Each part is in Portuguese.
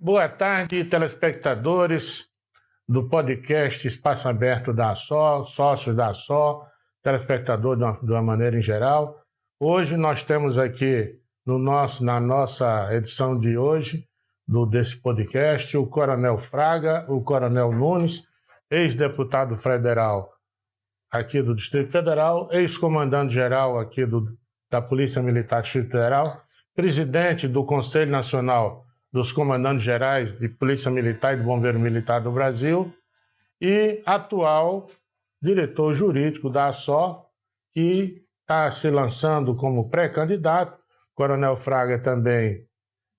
Boa tarde, telespectadores do podcast Espaço Aberto da ASSO, sócios da ASSO, telespectador de uma maneira em geral. Hoje nós temos aqui na nossa edição de hoje desse podcast o Coronel Fraga, o Coronel Nunes, ex-deputado federal aqui do Distrito Federal, ex-comandante-geral aqui da Polícia Militar do Distrito Federal, presidente do Conselho Nacional dos Comandantes Gerais de Polícia Militar e do Bombeiro Militar do Brasil e atual diretor jurídico da ASSO, que está se lançando como pré-candidato. Coronel Fraga também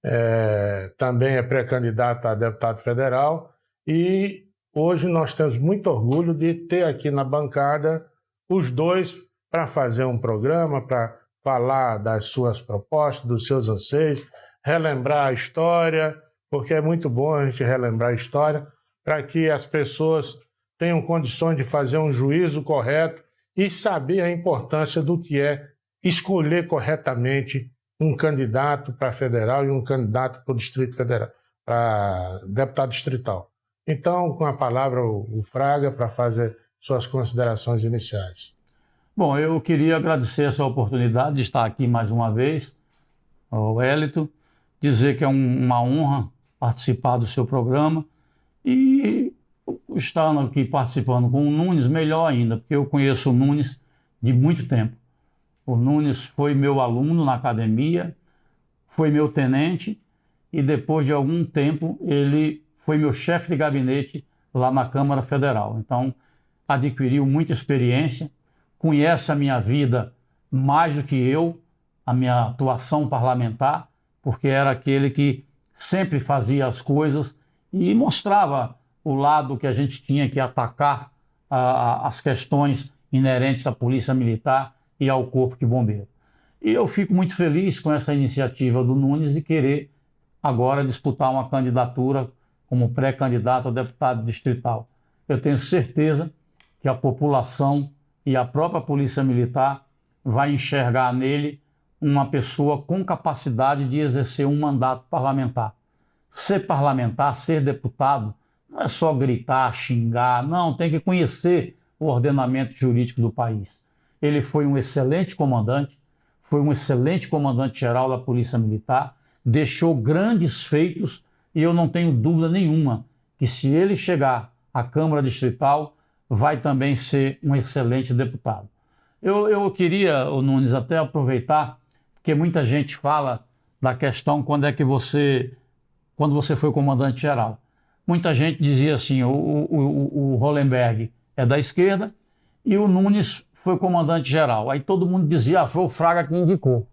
é pré-candidato a deputado federal e hoje nós temos muito orgulho de ter aqui na bancada os dois para fazer um programa, para falar das suas propostas, dos seus anseios, relembrar a história, porque é muito bom a gente relembrar a história para que as pessoas tenham condições de fazer um juízo correto e saber a importância do que é escolher corretamente um candidato para federal e um candidato para o Distrito Federal, para deputado distrital. Então, com a palavra, o Fraga para fazer suas considerações iniciais. Bom, eu queria agradecer essa oportunidade de estar aqui mais uma vez, ao Wellington, dizer que é uma honra participar do seu programa e estar aqui participando com o Nunes, melhor ainda, porque eu conheço o Nunes de muito tempo. O Nunes foi meu aluno na academia, foi meu tenente e depois de algum tempo ele foi meu chefe de gabinete lá na Câmara Federal. Então, adquiriu muita experiência, conhece a minha vida mais do que eu, a minha atuação parlamentar, porque era aquele que sempre fazia as coisas e mostrava o lado que a gente tinha que atacar as questões inerentes à Polícia Militar e ao Corpo de Bombeiro. E eu fico muito feliz com essa iniciativa do Nunes de querer agora disputar uma candidatura como pré-candidato a deputado distrital. Eu tenho certeza que a população e a própria Polícia Militar vai enxergar nele uma pessoa com capacidade de exercer um mandato parlamentar. Ser parlamentar, ser deputado, não é só gritar, xingar, não, tem que conhecer o ordenamento jurídico do país. Ele foi um excelente comandante, foi um excelente comandante-geral da Polícia Militar, deixou grandes feitos e eu não tenho dúvida nenhuma que se ele chegar à Câmara Distrital, vai também ser um excelente deputado. Eu queria, Nunes, até aproveitar, porque muita gente fala da questão quando você foi comandante-geral. Muita gente dizia assim, o Hollenberg é da esquerda e o Nunes foi comandante-geral. Aí todo mundo dizia, foi o Fraga que indicou.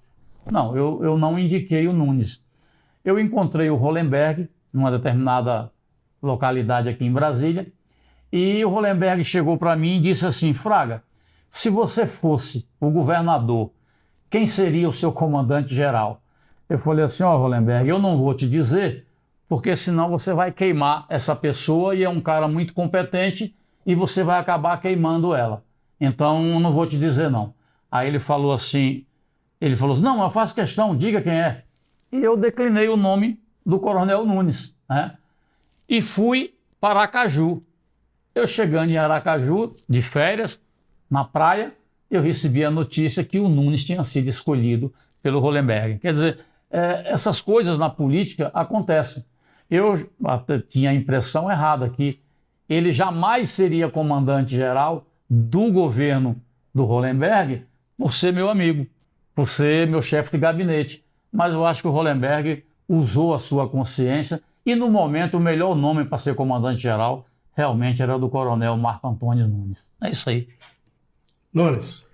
Não, eu não indiquei o Nunes. Eu encontrei o Hollenberg numa determinada localidade aqui em Brasília e o Hollenberg chegou para mim e disse assim, Fraga, se você fosse o governador, quem seria o seu comandante-geral? Eu falei assim, Hollenberg, eu não vou te dizer, porque senão você vai queimar essa pessoa e é um cara muito competente e você vai acabar queimando ela. Então, eu não vou te dizer não. Aí ele falou assim, não, eu faço questão, diga quem é. E eu declinei o nome do Coronel Nunes, né? E fui para Aracaju. Eu chegando em Aracaju, de férias, na praia, eu recebi a notícia que o Nunes tinha sido escolhido pelo Hollenberg. Quer dizer, essas coisas na política acontecem. Eu até tinha a impressão errada que ele jamais seria comandante-geral do governo do Hollenberg por ser meu amigo, por ser meu chefe de gabinete. Mas eu acho que o Hollenberg usou a sua consciência e, no momento, o melhor nome para ser comandante-geral realmente era do coronel Marco Antônio Nunes. É isso aí. Nunes.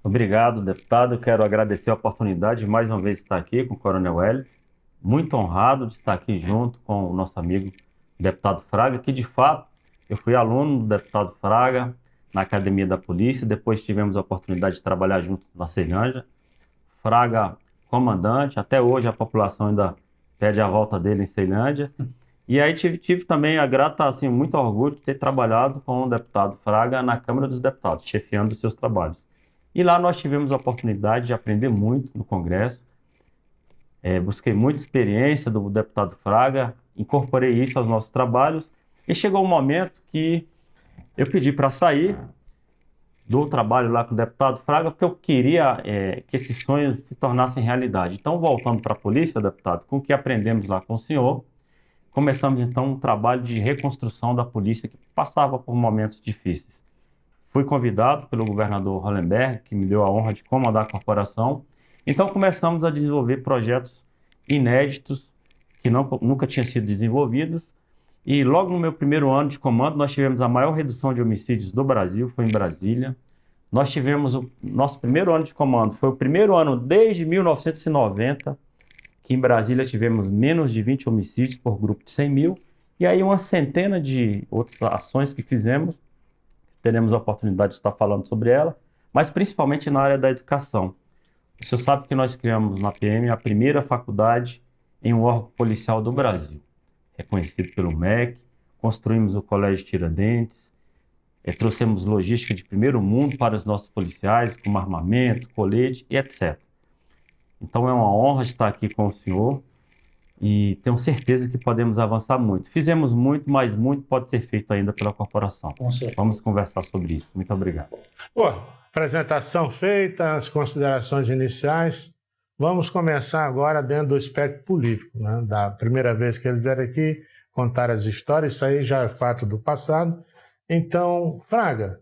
Obrigado, deputado. Eu quero agradecer a oportunidade de mais uma vez estar aqui com o Coronel Hélio. Muito honrado de estar aqui junto com o nosso amigo deputado Fraga, que de fato eu fui aluno do deputado Fraga na Academia da Polícia, depois tivemos a oportunidade de trabalhar junto na Ceilândia. Fraga comandante, até hoje a população ainda pede a volta dele em Ceilândia. E aí tive também a grata, assim, muito orgulho de ter trabalhado com o deputado Fraga na Câmara dos Deputados, chefiando os seus trabalhos. E lá nós tivemos a oportunidade de aprender muito no Congresso, Busquei muita experiência do deputado Fraga, incorporei isso aos nossos trabalhos e chegou um momento que eu pedi para sair do trabalho lá com o deputado Fraga, porque eu queria que esses sonhos se tornassem realidade. Então, voltando para a polícia, deputado, com o que aprendemos lá com o senhor, começamos então um trabalho de reconstrução da polícia que passava por momentos difíceis. Fui convidado pelo governador Hollenberg, que me deu a honra de comandar a corporação. Então, começamos a desenvolver projetos inéditos que nunca tinham sido desenvolvidos. E logo no meu primeiro ano de comando, nós tivemos a maior redução de homicídios do Brasil, foi em Brasília. Nós tivemos o nosso primeiro ano de comando, foi o primeiro ano desde 1990, que em Brasília tivemos menos de 20 homicídios por grupo de 100 mil. E aí uma centena de outras ações que fizemos, teremos a oportunidade de estar falando sobre ela, mas principalmente na área da educação. O senhor sabe que nós criamos na PM a primeira faculdade em um órgão policial do Brasil, reconhecido pelo MEC, construímos o Colégio Tiradentes, trouxemos logística de primeiro mundo para os nossos policiais, como armamento, colete e etc. Então é uma honra estar aqui com o senhor e tenho certeza que podemos avançar muito. Fizemos muito, mas muito pode ser feito ainda pela corporação. Vamos conversar sobre isso. Muito obrigado. Apresentação feita, as considerações iniciais. Vamos começar agora dentro do espectro político, né? Da primeira vez que eles vieram aqui contar as histórias, isso aí já é fato do passado. Então, Fraga,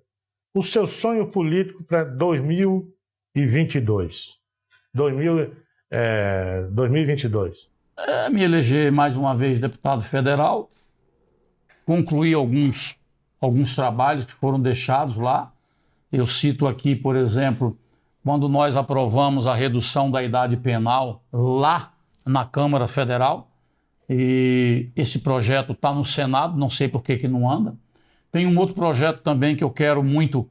o seu sonho político para 2022? 2022. Me eleger mais uma vez deputado federal, concluir alguns trabalhos que foram deixados lá. Eu cito aqui, por exemplo, quando nós aprovamos a redução da idade penal lá na Câmara Federal, e esse projeto está no Senado, não sei por que não anda. Tem um outro projeto também que eu quero muito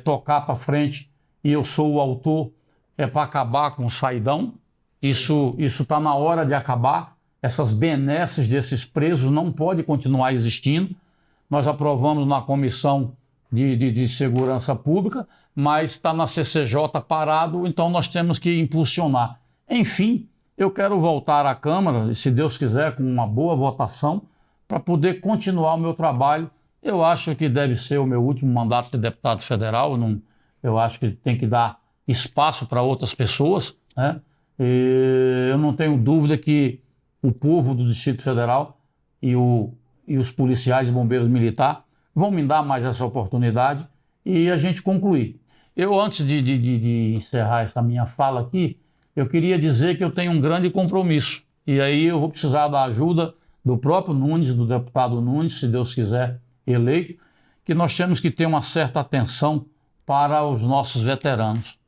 tocar para frente, e eu sou o autor, para acabar com o saidão. Isso está na hora de acabar. Essas benesses desses presos não podem continuar existindo. Nós aprovamos na Comissão de Segurança Pública, mas está na CCJ parado, então nós temos que impulsionar. Enfim, eu quero voltar à Câmara, e se Deus quiser, com uma boa votação, para poder continuar o meu trabalho. Eu acho que deve ser o meu último mandato de deputado federal. Eu acho que tem que dar espaço para outras pessoas, né? Eu não tenho dúvida que o povo do Distrito Federal e os policiais e bombeiros militares vão me dar mais essa oportunidade e a gente concluir. Eu, antes de encerrar essa minha fala aqui, eu queria dizer que eu tenho um grande compromisso. E aí eu vou precisar da ajuda do próprio Nunes, do deputado Nunes, se Deus quiser, eleito, que nós temos que ter uma certa atenção para os nossos veteranos.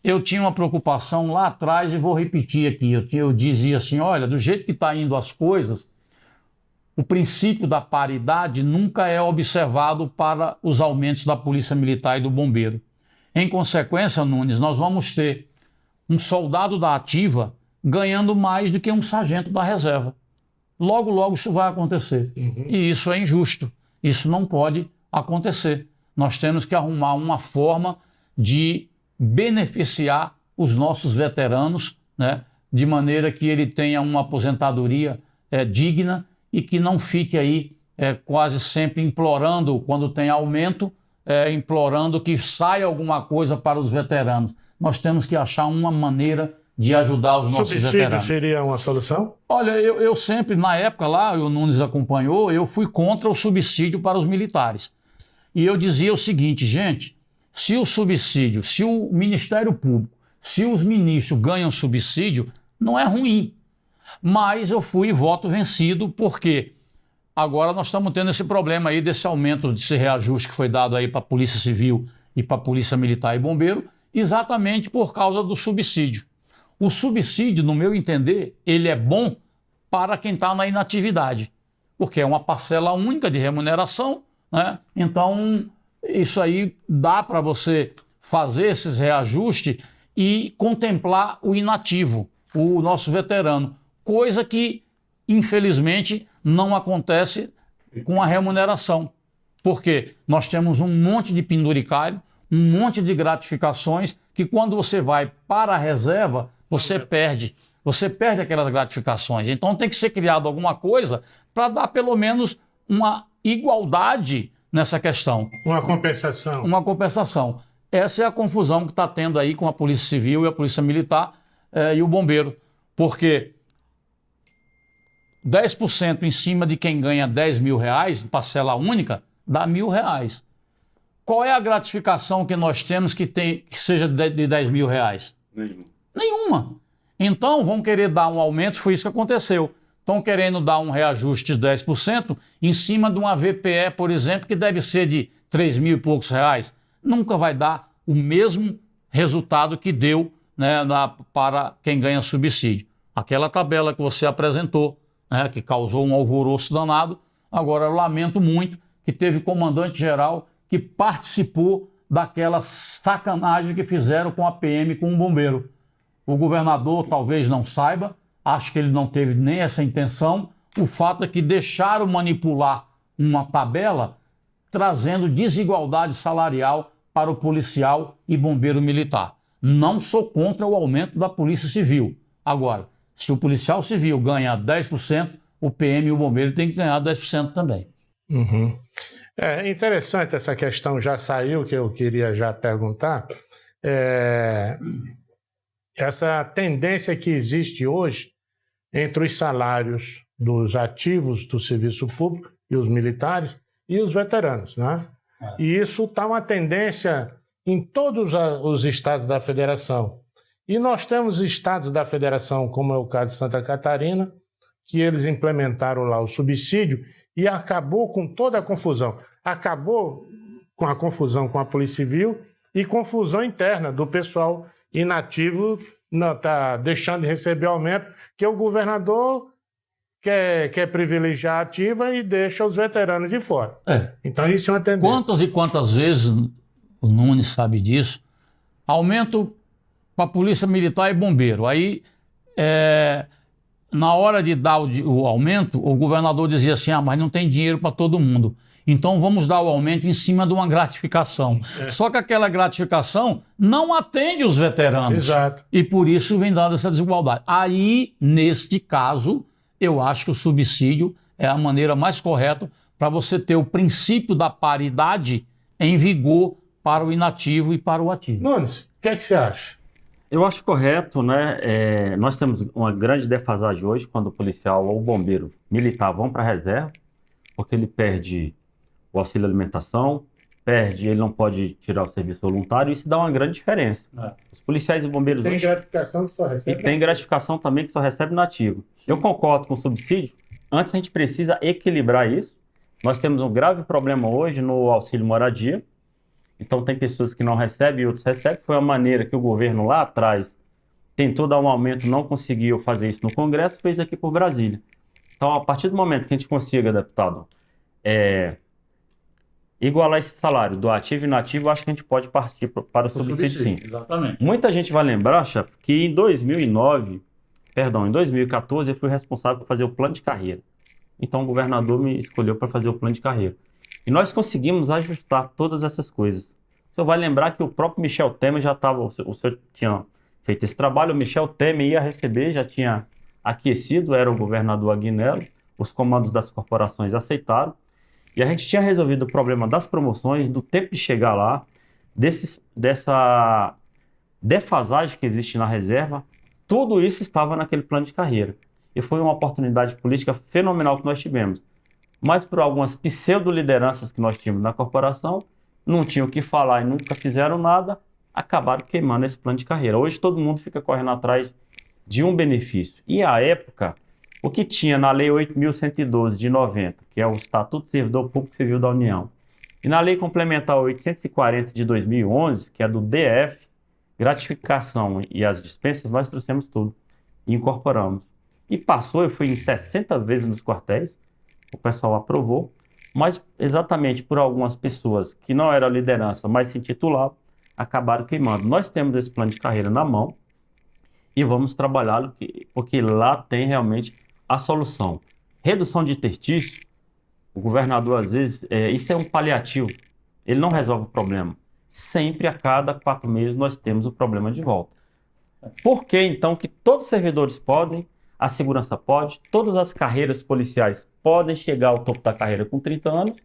Eu tinha uma preocupação lá atrás e vou repetir aqui. Eu dizia assim, olha, do jeito que está indo as coisas, o princípio da paridade nunca é observado para os aumentos da Polícia Militar e do Bombeiro. Em consequência, Nunes, nós vamos ter um soldado da ativa ganhando mais do que um sargento da reserva. Logo, logo isso vai acontecer. E isso é injusto. Isso não pode acontecer. Nós temos que arrumar uma forma de beneficiar os nossos veteranos, né, de maneira que ele tenha uma aposentadoria digna e que não fique aí quase sempre implorando, quando tem aumento, implorando que saia alguma coisa para os veteranos. Nós temos que achar uma maneira de ajudar os nossos veteranos. Subsídio seria uma solução? Olha, eu sempre, na época lá, o Nunes acompanhou, eu fui contra o subsídio para os militares. E eu dizia o seguinte, gente, se o subsídio, se o Ministério Público, se os ministros ganham subsídio, não é ruim. Mas eu fui voto vencido, porque agora nós estamos tendo esse problema aí desse aumento, desse reajuste que foi dado aí para a Polícia Civil e para a Polícia Militar e Bombeiro, exatamente por causa do subsídio. O subsídio, no meu entender, ele é bom para quem está na inatividade, porque é uma parcela única de remuneração, né? Então, isso aí dá para você fazer esses reajustes e contemplar o inativo, o nosso veterano, coisa que, infelizmente, não acontece com a remuneração. Porque nós temos um monte de penduricário, um monte de gratificações que, quando você vai para a reserva, você perde. Você perde aquelas gratificações. Então tem que ser criado alguma coisa para dar pelo menos uma igualdade nessa questão. Uma compensação. Uma compensação. Essa é a confusão que está tendo aí com a Polícia Civil e a Polícia Militar e o Bombeiro. Porque 10% em cima de quem ganha 10 mil reais, parcela única, dá R$1.000. Qual é a gratificação que nós temos que seja de 10 mil reais? Nenhuma. Então vão querer dar um aumento, foi isso que aconteceu. Estão querendo dar um reajuste de 10% em cima de uma VPE, por exemplo, que deve ser de 3 mil e poucos reais. Nunca vai dar o mesmo resultado que deu, né, para quem ganha subsídio. Aquela tabela que você apresentou, né, que causou um alvoroço danado. Agora, eu lamento muito que teve comandante-geral que participou daquela sacanagem que fizeram com a PM, com o bombeiro. O governador talvez não saiba, acho que ele não teve nem essa intenção. O fato é que deixaram manipular uma tabela trazendo desigualdade salarial para o policial e bombeiro militar. Não sou contra o aumento da Polícia Civil. Agora, se o policial civil ganha 10%, o PM e o bombeiro têm que ganhar 10% também. Uhum. É interessante essa questão, já saiu, que eu queria já perguntar. Essa tendência que existe hoje entre os salários dos ativos do serviço público e os militares e os veteranos, né? E isso está uma tendência em todos os estados da federação. E nós temos estados da federação, como é o caso de Santa Catarina, que eles implementaram lá o subsídio e acabou com toda a confusão. Acabou com a confusão com a Polícia Civil e confusão interna do pessoal inativo, não está deixando de receber aumento, que o governador quer privilegiar a ativa e deixa os veteranos de fora. Então isso é uma tendência. Quantas e quantas vezes, o Nunes sabe disso, aumento para a Polícia Militar e Bombeiro. Aí, na hora de dar o aumento, o governador dizia assim, mas não tem dinheiro para todo mundo. Então vamos dar o aumento em cima de uma gratificação. Só que aquela gratificação não atende os veteranos. Exato. E por isso vem dada essa desigualdade. Aí, neste caso, eu acho que o subsídio é a maneira mais correta para você ter o princípio da paridade em vigor para o inativo e para o ativo. Nunes, o que é que você acha? Eu acho correto, né? Nós temos uma grande defasagem hoje quando o policial ou o bombeiro militar vão para a reserva, porque ele perde o auxílio alimentação, ele não pode tirar o serviço voluntário, e isso dá uma grande diferença. Os policiais e bombeiros tem hoje... gratificação que só recebe. E tem gratificação também que só recebe no ativo. Eu concordo com o subsídio. Antes a gente precisa equilibrar isso. Nós temos um grave problema hoje no auxílio moradia. Então tem pessoas que não recebem e outros recebem. Foi a maneira que o governo lá atrás tentou dar um aumento, não conseguiu fazer isso no Congresso, fez aqui por Brasília. Então, a partir do momento que a gente consiga, deputado, igualar esse salário do ativo e inativo, acho que a gente pode partir para o subsídio, sim. Exatamente. Muita gente vai lembrar, chefe, que em 2014 eu fui responsável por fazer o plano de carreira. Então o governador me escolheu para fazer o plano de carreira. E nós conseguimos ajustar todas essas coisas. O senhor vai lembrar que o próprio Michel Temer já estava, o senhor tinha feito esse trabalho, o Michel Temer ia receber, já tinha aquecido, era o governador Aguinaldo, os comandos das corporações aceitaram. E a gente tinha resolvido o problema das promoções, do tempo de chegar lá, dessa defasagem que existe na reserva. Tudo isso estava naquele plano de carreira. E foi uma oportunidade política fenomenal que nós tivemos. Mas por algumas pseudo-lideranças que nós tínhamos na corporação, não tinham o que falar e nunca fizeram nada, acabaram queimando esse plano de carreira. Hoje todo mundo fica correndo atrás de um benefício. E à época, o que tinha na Lei 8.112 de 90, que é o Estatuto do Servidor Público Civil da União, e na Lei Complementar 840 de 2011, que é do DF, gratificação e as dispensas, nós trouxemos tudo e incorporamos. E passou, eu fui em 60 vezes nos quartéis, o pessoal aprovou, mas exatamente por algumas pessoas que não eram liderança, mas se intitulavam, acabaram queimando. Nós temos esse plano de carreira na mão e vamos trabalhá-lo, porque lá tem realmente a solução. Redução de interstício, o governador às vezes, isso é um paliativo, ele não resolve o problema. Sempre a cada 4 meses nós temos o problema de volta. Por que, então, que todos os servidores podem, a segurança pode, todas as carreiras policiais podem chegar ao topo da carreira com 30 anos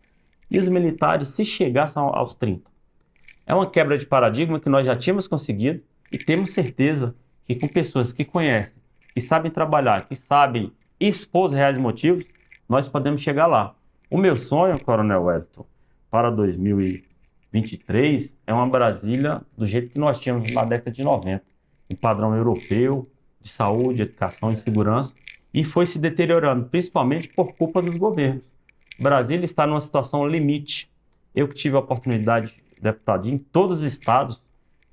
e os militares, se chegassem aos 30? É uma quebra de paradigma que nós já tínhamos conseguido e temos certeza que com pessoas que conhecem, que sabem trabalhar, que sabem expor os reais motivos, nós podemos chegar lá. O meu sonho, Coronel Wellington, para 2023 é uma Brasília do jeito que nós tínhamos na década de 90, um padrão europeu de saúde, educação e segurança, e foi se deteriorando, principalmente por culpa dos governos. Brasília está numa situação limite. Eu que tive a oportunidade, deputado, de, em todos os estados,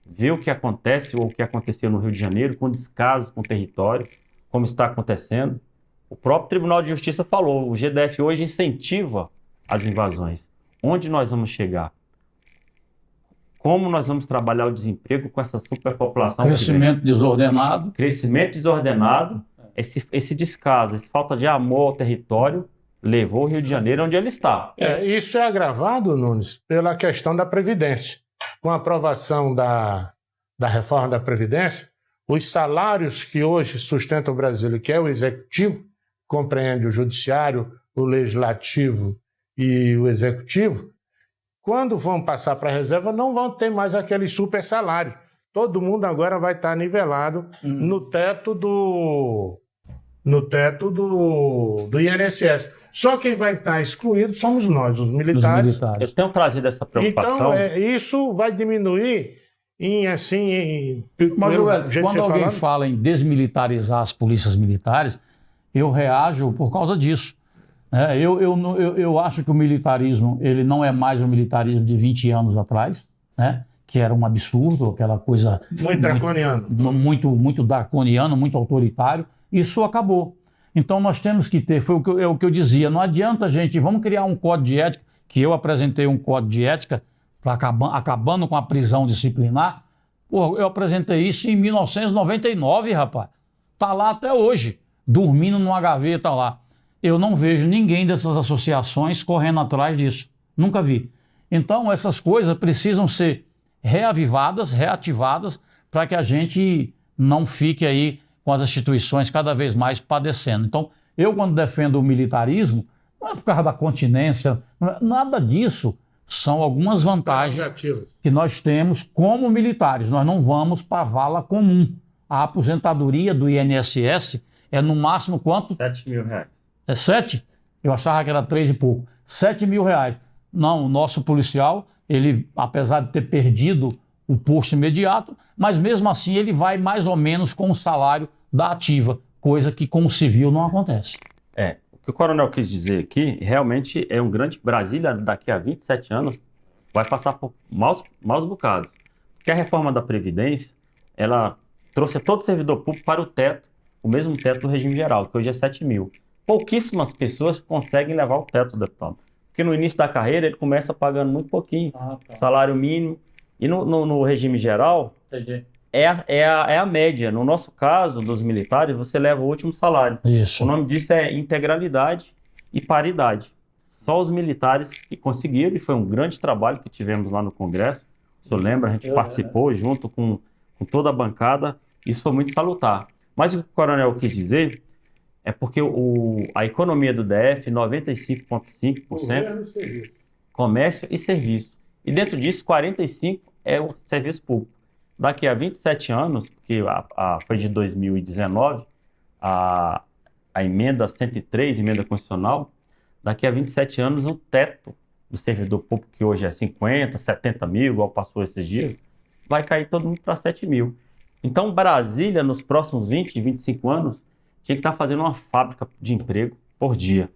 ver o que acontece ou o que aconteceu no Rio de Janeiro, com descaso com o território, como está acontecendo. O próprio Tribunal de Justiça falou, o GDF hoje incentiva as invasões. Onde nós vamos chegar? Como nós vamos trabalhar o desemprego com essa superpopulação? Crescimento desordenado. Crescimento desordenado, esse descaso, essa falta de amor ao território, levou o Rio de Janeiro onde ele está. Isso é agravado, Nunes, pela questão da Previdência. Com a aprovação da reforma da Previdência, os salários que hoje sustentam o Brasil, que é o Executivo, compreende o Judiciário, o Legislativo e o Executivo, quando vão passar para a reserva, não vão ter mais aquele super salário. Todo mundo agora vai estar nivelado no teto do INSS. Só quem vai estar excluído somos nós, os militares. Eu tenho trazido essa preocupação. Então, isso vai diminuir Mas, quando alguém fala em desmilitarizar as polícias militares, eu reajo por causa disso. Eu acho que o militarismo ele não é mais o militarismo de 20 anos atrás, né? Que era um absurdo, aquela coisa... Muito draconiano. Muito draconiano, muito autoritário. Isso acabou. Então nós temos que ter, é o que eu dizia, não adianta vamos criar um código de ética, que eu apresentei um código de ética, acabando com a prisão disciplinar. Pô, eu apresentei isso em 1999, rapaz. Está lá até hoje, dormindo numa gaveta lá. Eu não vejo ninguém dessas associações correndo atrás disso. Nunca vi. Então, essas coisas precisam ser reavivadas, reativadas, para que a gente não fique aí com as instituições cada vez mais padecendo. Então, eu quando defendo o militarismo, não é por causa da continência, nada disso. São algumas vantagens que nós temos como militares. Nós não vamos para a vala comum. A aposentadoria do INSS é no máximo quanto? R$7.000. É 7? Eu achava que era 3 e pouco. R$7.000. Não, o nosso policial, ele, apesar de ter perdido o posto imediato, mas mesmo assim ele vai mais ou menos com o salário da ativa, coisa que com o civil não acontece. O que o coronel quis dizer aqui, realmente é um grande... Brasília, daqui a 27 anos, vai passar por maus bocados. Porque a reforma da Previdência, ela trouxe todo servidor público para o mesmo teto do regime geral, que hoje é 7 mil. Pouquíssimas pessoas conseguem levar o teto, deputado. Porque no início da carreira ele começa pagando muito pouquinho, salário mínimo. E no regime geral, é a média. No nosso caso, dos militares, você leva o último salário. Isso. O nome disso é integralidade e paridade. Só os militares que conseguiram, e foi um grande trabalho que tivemos lá no Congresso. O senhor lembra, a gente participou junto com toda a bancada. Isso foi muito salutar. Mas o que o coronel quis dizer é porque a economia do DF, 95,5%, comércio e serviço. E dentro disso, 45% é o serviço público. Daqui a 27 anos, porque foi de 2019, a emenda 103, emenda constitucional, daqui a 27 anos o teto do servidor público, que hoje é 50, 70 mil, igual passou esses dias, vai cair todo mundo para 7 mil. Então, Brasília, nos próximos 20, 25 anos, tinha que estar fazendo uma fábrica de emprego por dia,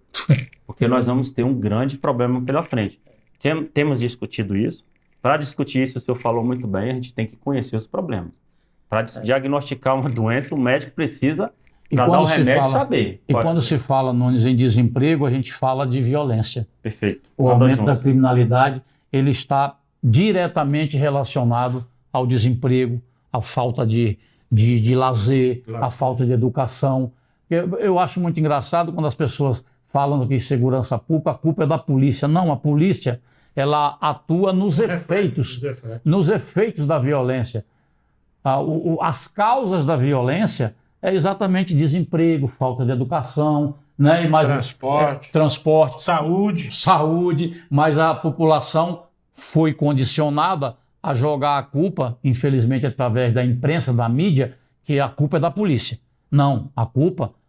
porque nós vamos ter um grande problema pela frente. Temos discutido isso. Para discutir isso, o senhor falou muito bem, a gente tem que conhecer os problemas. Para diagnosticar uma doença, o médico precisa, para dar o remédio, saber. E quando se fala, Nunes, em desemprego, a gente fala de violência. Perfeito. O aumento da criminalidade, ele está diretamente relacionado ao desemprego, à falta de lazer, à falta de educação. Eu acho muito engraçado quando as pessoas falam que segurança pública, a culpa é da polícia. Não, a polícia, ela atua nos efeitos da violência. as causas da violência é exatamente desemprego, falta de educação, né? E mais, transporte, saúde, mas a população foi condicionada a jogar a culpa, infelizmente através da imprensa, da mídia, que a culpa é da polícia. Não,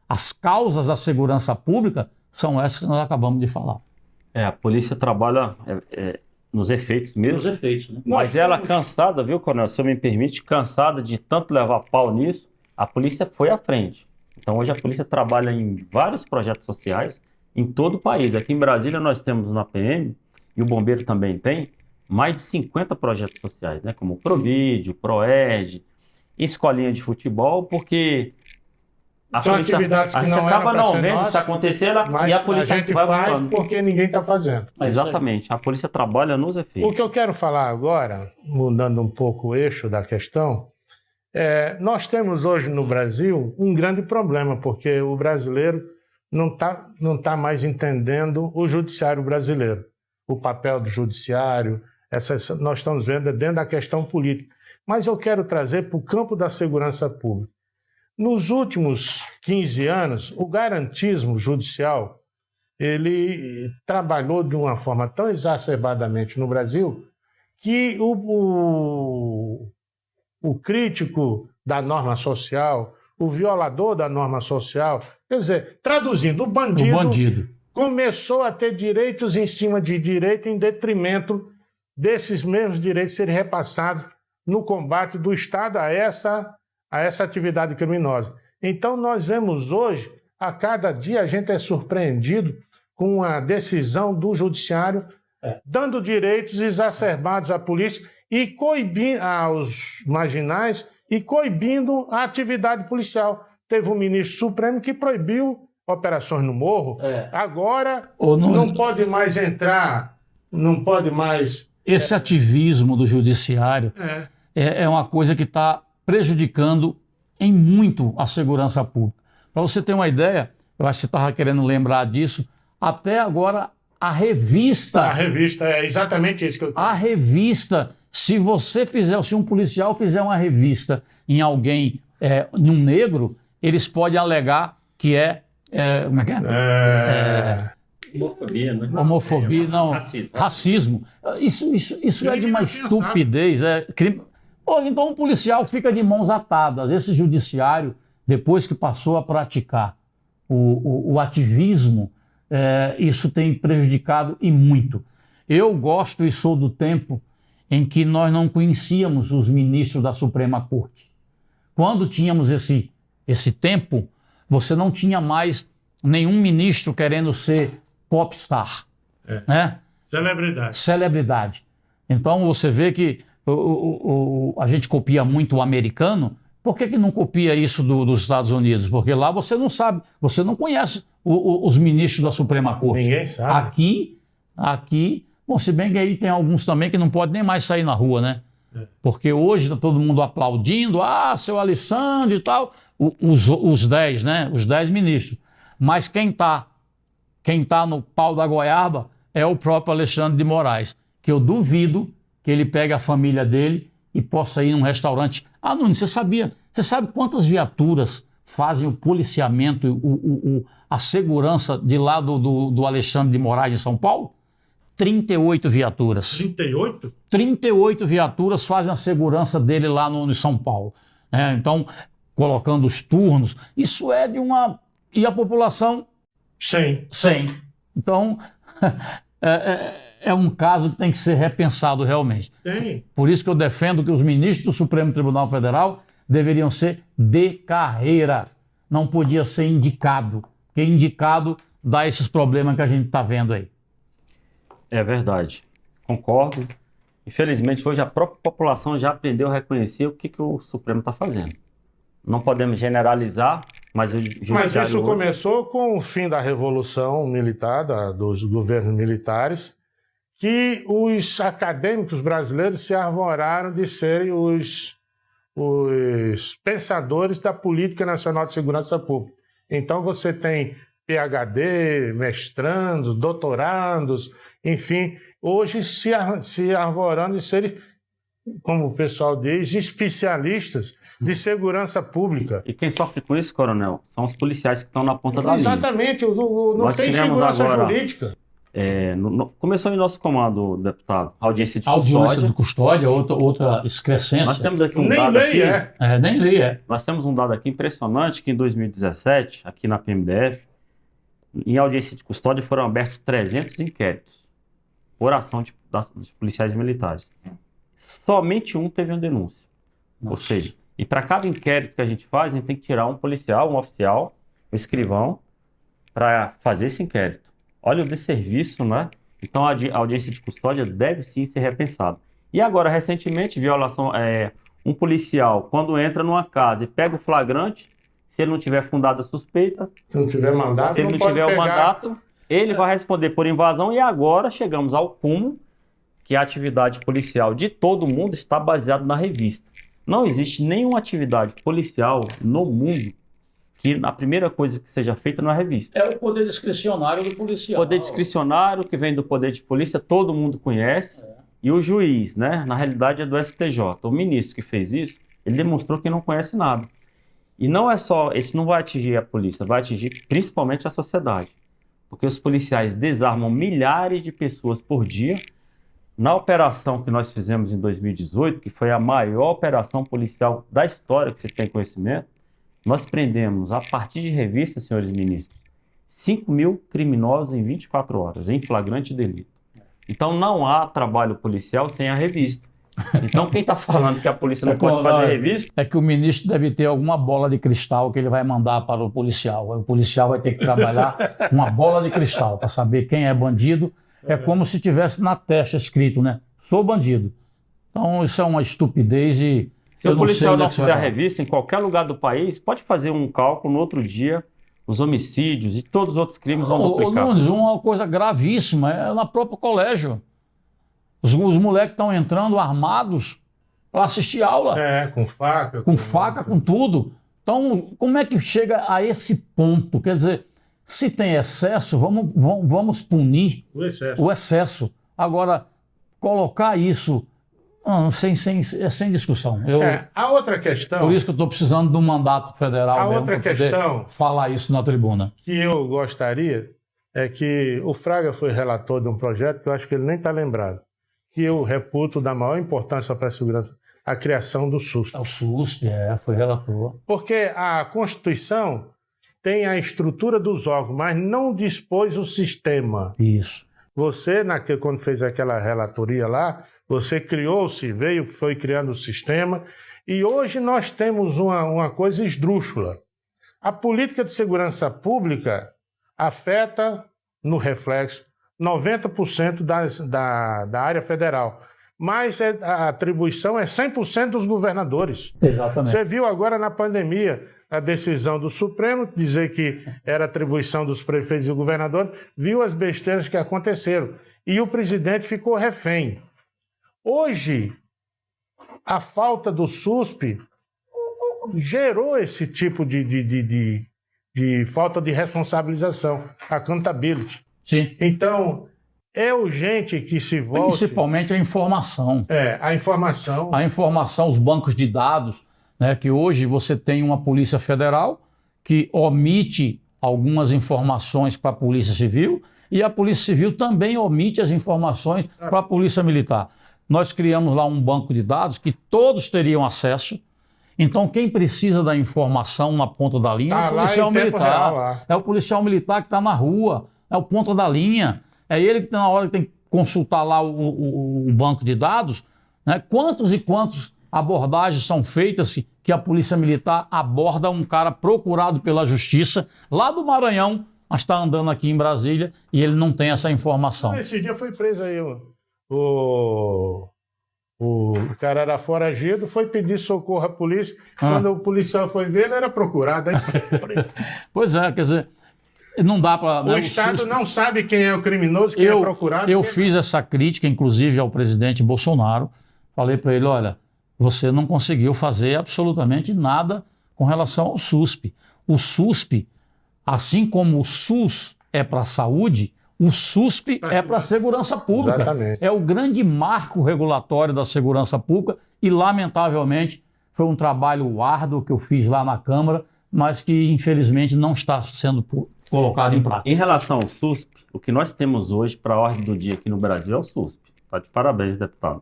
as causas da segurança pública são essas que nós acabamos de falar. A polícia trabalha nos efeitos mesmo. Nos efeitos, né? Mas ela cansada, viu, Coronel, se eu me permite, cansada de tanto levar pau nisso, a polícia foi à frente. Então hoje a polícia trabalha em vários projetos sociais em todo o país. Aqui em Brasília nós temos na PM, e o Bombeiro também tem, mais de 50 projetos sociais, né? Como o Provídeo, Proerd, escolinha de futebol, porque a são polícia, atividades que a gente não acaba eram não ser vendo nossa, isso acontecer, mas e a polícia a gente vai faz voando. porque ninguém está fazendo. Exatamente, a polícia trabalha nos efeitos. O que eu quero falar agora, mudando um pouco o eixo da questão, nós temos hoje no Brasil um grande problema, porque o brasileiro não tá mais entendendo o judiciário brasileiro, o papel do judiciário, nós estamos vendo dentro da questão política. Mas eu quero trazer para o campo da segurança pública. Nos últimos 15 anos, o garantismo judicial ele trabalhou de uma forma tão exacerbadamente no Brasil que o crítico da norma social, o violador da norma social, quer dizer, traduzindo, o bandido começou a ter direitos em cima de direito em detrimento desses mesmos direitos serem repassados no combate do Estado a essa atividade criminosa. Então nós vemos hoje, a cada dia a gente é surpreendido com a decisão do judiciário dando direitos exacerbados à polícia e coibindo aos marginais e coibindo a atividade policial. Teve um ministro supremo que proibiu operações no morro. Agora não pode mais entrar, não pode mais... Esse ativismo do judiciário é uma coisa que está prejudicando em muito a segurança pública. Para você ter uma ideia, eu acho que você estava querendo lembrar disso, até agora a revista... A revista é exatamente isso que eu tenho. A revista, se um policial fizer uma revista em alguém, num negro, eles podem alegar que como é que é? Homofobia, né? Homofobia, não. Racismo. Isso é de uma estupidez. Então o policial fica de mãos atadas. Esse judiciário, depois que passou a praticar o ativismo, isso tem prejudicado e muito. Eu gosto e sou do tempo em que nós não conhecíamos os ministros da Suprema Corte. Quando tínhamos esse tempo, você não tinha mais nenhum ministro querendo ser popstar, né? Celebridade. Então você vê que a gente copia muito o americano. Por que não copia isso dos Estados Unidos? Porque lá você não sabe, você não conhece os ministros da Suprema Corte. Ninguém sabe. Aqui, bom, se bem que aí tem alguns também que não podem nem mais sair na rua, né? Porque hoje está todo mundo aplaudindo, seu Alessandro e tal, os 10, né? Os 10 ministros. Mas quem tá no pau da goiaba é o próprio Alexandre de Moraes, que eu duvido que ele pegue a família dele e possa ir num restaurante. Nunes, você sabe quantas viaturas fazem o policiamento, a segurança de lá do Alexandre de Moraes em São Paulo? 38 viaturas. 38? 38 viaturas fazem a segurança dele lá no São Paulo. Então, colocando os turnos, isso é de uma... E a população... 100. Então, é um caso que tem que ser repensado realmente. Tem. Por isso que eu defendo que os ministros do Supremo Tribunal Federal deveriam ser de carreira. Não podia ser indicado, porque indicado dá esses problemas que a gente está vendo aí. É verdade. Concordo. Infelizmente, hoje a própria população já aprendeu a reconhecer o que o Supremo está fazendo. Não podemos generalizar, mas o judiciário... Mas isso começou com o fim da Revolução Militar, dos governos militares, que os acadêmicos brasileiros se arvoraram de serem os pensadores da Política Nacional de Segurança Pública. Então você tem PhD, mestrandos, doutorandos, enfim, hoje se arvorando de serem como o pessoal diz, especialistas de segurança pública. E quem sofre com isso, coronel, são os policiais que estão na ponta da linha. Exatamente, não Nós tem tivemos segurança agora, jurídica. Começou em nosso comando, deputado, audiência de Audiência de custódia, outra excrescência. Nós temos aqui um Nem dado lei aqui, nem lei é. Nós temos um dado aqui impressionante que em 2017, aqui na PMDF, em audiência de custódia foram abertos 300 inquéritos por ação dos policiais militares. Somente um teve uma denúncia. Nossa. Ou seja, e para cada inquérito que a gente faz, a gente tem que tirar um policial, um oficial, um escrivão, para fazer esse inquérito. Olha o desserviço, né? Então a audiência de custódia deve sim ser repensada. E agora, recentemente, um policial, quando entra numa casa e pega o flagrante, se ele não tiver fundada suspeita, Se não tiver mandato, se ele não pode tiver o pegar. mandato, ele vai responder por invasão. E agora chegamos ao cúmulo que a atividade policial de todo mundo está baseada na revista. Não existe nenhuma atividade policial no mundo que a primeira coisa que seja feita na revista. É o poder discricionário do policial. Poder discricionário que vem do poder de polícia, todo mundo conhece. E o juiz, né, na realidade é do STJ. O ministro que fez isso, ele demonstrou que não conhece nada. E não é só, isso não vai atingir a polícia, vai atingir principalmente a sociedade. Porque os policiais desarmam milhares de pessoas por dia. Na operação que nós fizemos em 2018, que foi a maior operação policial da história que você tem conhecimento, nós prendemos, a partir de revista, senhores ministros, 5.000 criminosos em 24 horas, em flagrante delito. Então não há trabalho policial sem a revista. Então quem está falando que a polícia não pode fazer revista... É que o ministro deve ter alguma bola de cristal que ele vai mandar para o policial. O policial vai ter que trabalhar com uma bola de cristal para saber quem é bandido. É como se tivesse na testa escrito, né? Sou bandido. Então isso é uma estupidez e... Se o policial não fizer a revista em qualquer lugar do país, pode fazer um cálculo no outro dia, os homicídios e todos os outros crimes vão duplicar. Nunes, uma coisa gravíssima é no próprio colégio. Os moleques estão entrando armados para assistir aula. Com faca. Com faca, com tudo. Então, como é que chega a esse ponto? Quer dizer, se tem excesso, vamos punir o excesso. Agora, colocar isso sem discussão. A outra questão... Por isso que eu estou precisando de um mandato federal. A outra questão... falar isso na tribuna. Que eu gostaria é que o Fraga foi relator de um projeto que eu acho que ele nem está lembrado, que eu reputo da maior importância para a segurança, a criação do SUSP. O SUSP, foi relator. Porque a Constituição tem a estrutura dos órgãos, mas não dispôs o sistema. Isso. Você, quando fez aquela relatoria lá, você criou-se, foi criando o sistema, e hoje nós temos uma coisa esdrúxula. A política de segurança pública afeta, no reflexo, 90% da área federal. Mas a atribuição é 100% dos governadores. Exatamente. Você viu agora na pandemia a decisão do Supremo dizer que era atribuição dos prefeitos e governadores, viu as besteiras que aconteceram. E o presidente ficou refém. Hoje, a falta do SUSP gerou esse tipo de falta de responsabilização, accountability. Sim. Então, é urgente que se volte... Principalmente a informação. A informação. A informação, os bancos de dados, né, que hoje você tem uma Polícia Federal que omite algumas informações para a Polícia Civil e a Polícia Civil também omite as informações para a Polícia Militar. Nós criamos lá um banco de dados que todos teriam acesso. Então, quem precisa da informação na ponta da linha é o policial militar. É o policial militar que está na rua, é o ponta da linha. É ele que na hora que tem que consultar lá o banco de dados, né? Quantos e quantos abordagens são feitas que a Polícia Militar aborda um cara procurado pela Justiça lá do Maranhão, mas está andando aqui em Brasília e ele não tem essa informação. Esse dia foi preso aí o cara era foragido, foi pedir socorro à polícia. Quando o policial foi ver, ele era procurado. Aí foi preso. Pois é, quer dizer, não dá para... O Estado não sabe quem é o criminoso, quem é procurado. Eu fiz essa crítica, inclusive, ao presidente Bolsonaro. Falei para ele, olha, você não conseguiu fazer absolutamente nada com relação ao SUSP. O SUSP, assim como o SUS é para a saúde, O SUSP é para a segurança pública. Exatamente. É o grande marco regulatório da segurança pública e, lamentavelmente, foi um trabalho árduo que eu fiz lá na Câmara, mas que, infelizmente, não está sendo colocado em prática. Em relação ao SUSP, o que nós temos hoje para a ordem do dia aqui no Brasil é o SUSP. Tá de parabéns, deputado.